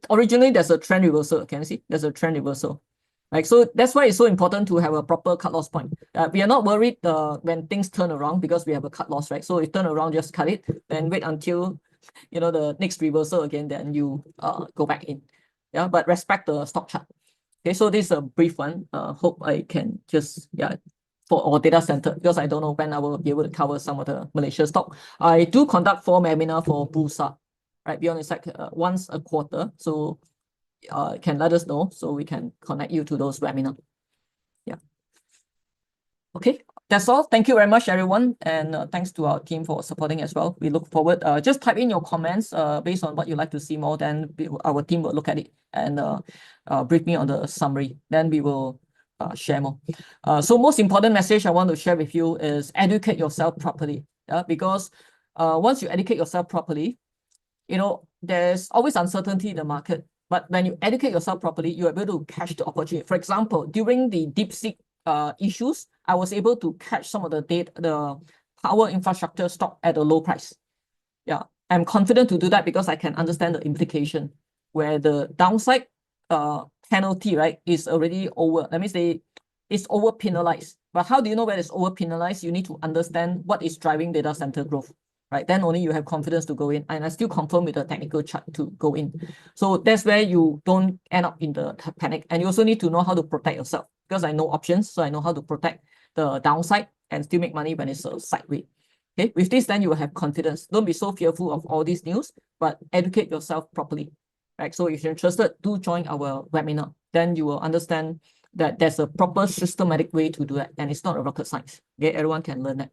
originally there's a trend reversal. Can you see? There's a trend reversal. Right, so that's why it's so important to have a proper cut loss point. We are not worried when things turn around because we have a cut loss, right? So if turn around, just cut it, then wait until the next reversal again, then you go back in. Yeah, but respect the stock chart. Okay, so this is a brief one. Hope I can just, for our data center, because I don't know when I will be able to cover some of the Malaysia stock. I do conduct 4 webinar for Bursa, right? Beyond it's like once a quarter. So can let us know so we can connect you to those webinar. Yeah. Okay, that's all. Thank you very much, everyone. And thanks to our team for supporting as well. We look forward. Just type in your comments based on what you'd like to see more. Then our team will look at it and brief me on the summary. Then we will share more. So most important message I want to share with you is educate yourself properly. Because once you educate yourself properly, there's always uncertainty in the market. But when you educate yourself properly, you're able to catch the opportunity. For example, during the DeepSeek issues, I was able to catch some of the power infrastructure stock at a low price. Yeah, I'm confident to do that because I can understand the implication where the downside penalty, right, is already over. That means it's over penalized. But how do you know where it's over penalized? You need to understand what is driving data center growth, right? Then only you have confidence to go in. And I still confirm with the technical chart to go in. So that's where you don't end up in the panic. And you also need to know how to protect yourself because I know options. So I know how to protect the downside and still make money when it's a sideways. Okay, with this, then you will have confidence. Don't be so fearful of all these news, but educate yourself properly. Right. So if you're interested, do join our webinar. Then you will understand that there's a proper systematic way to do that. And it's not a rocket science. Okay, everyone can learn that.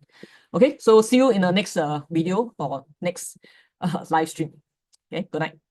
Okay, so see you in the next video or next live stream. Okay, good night.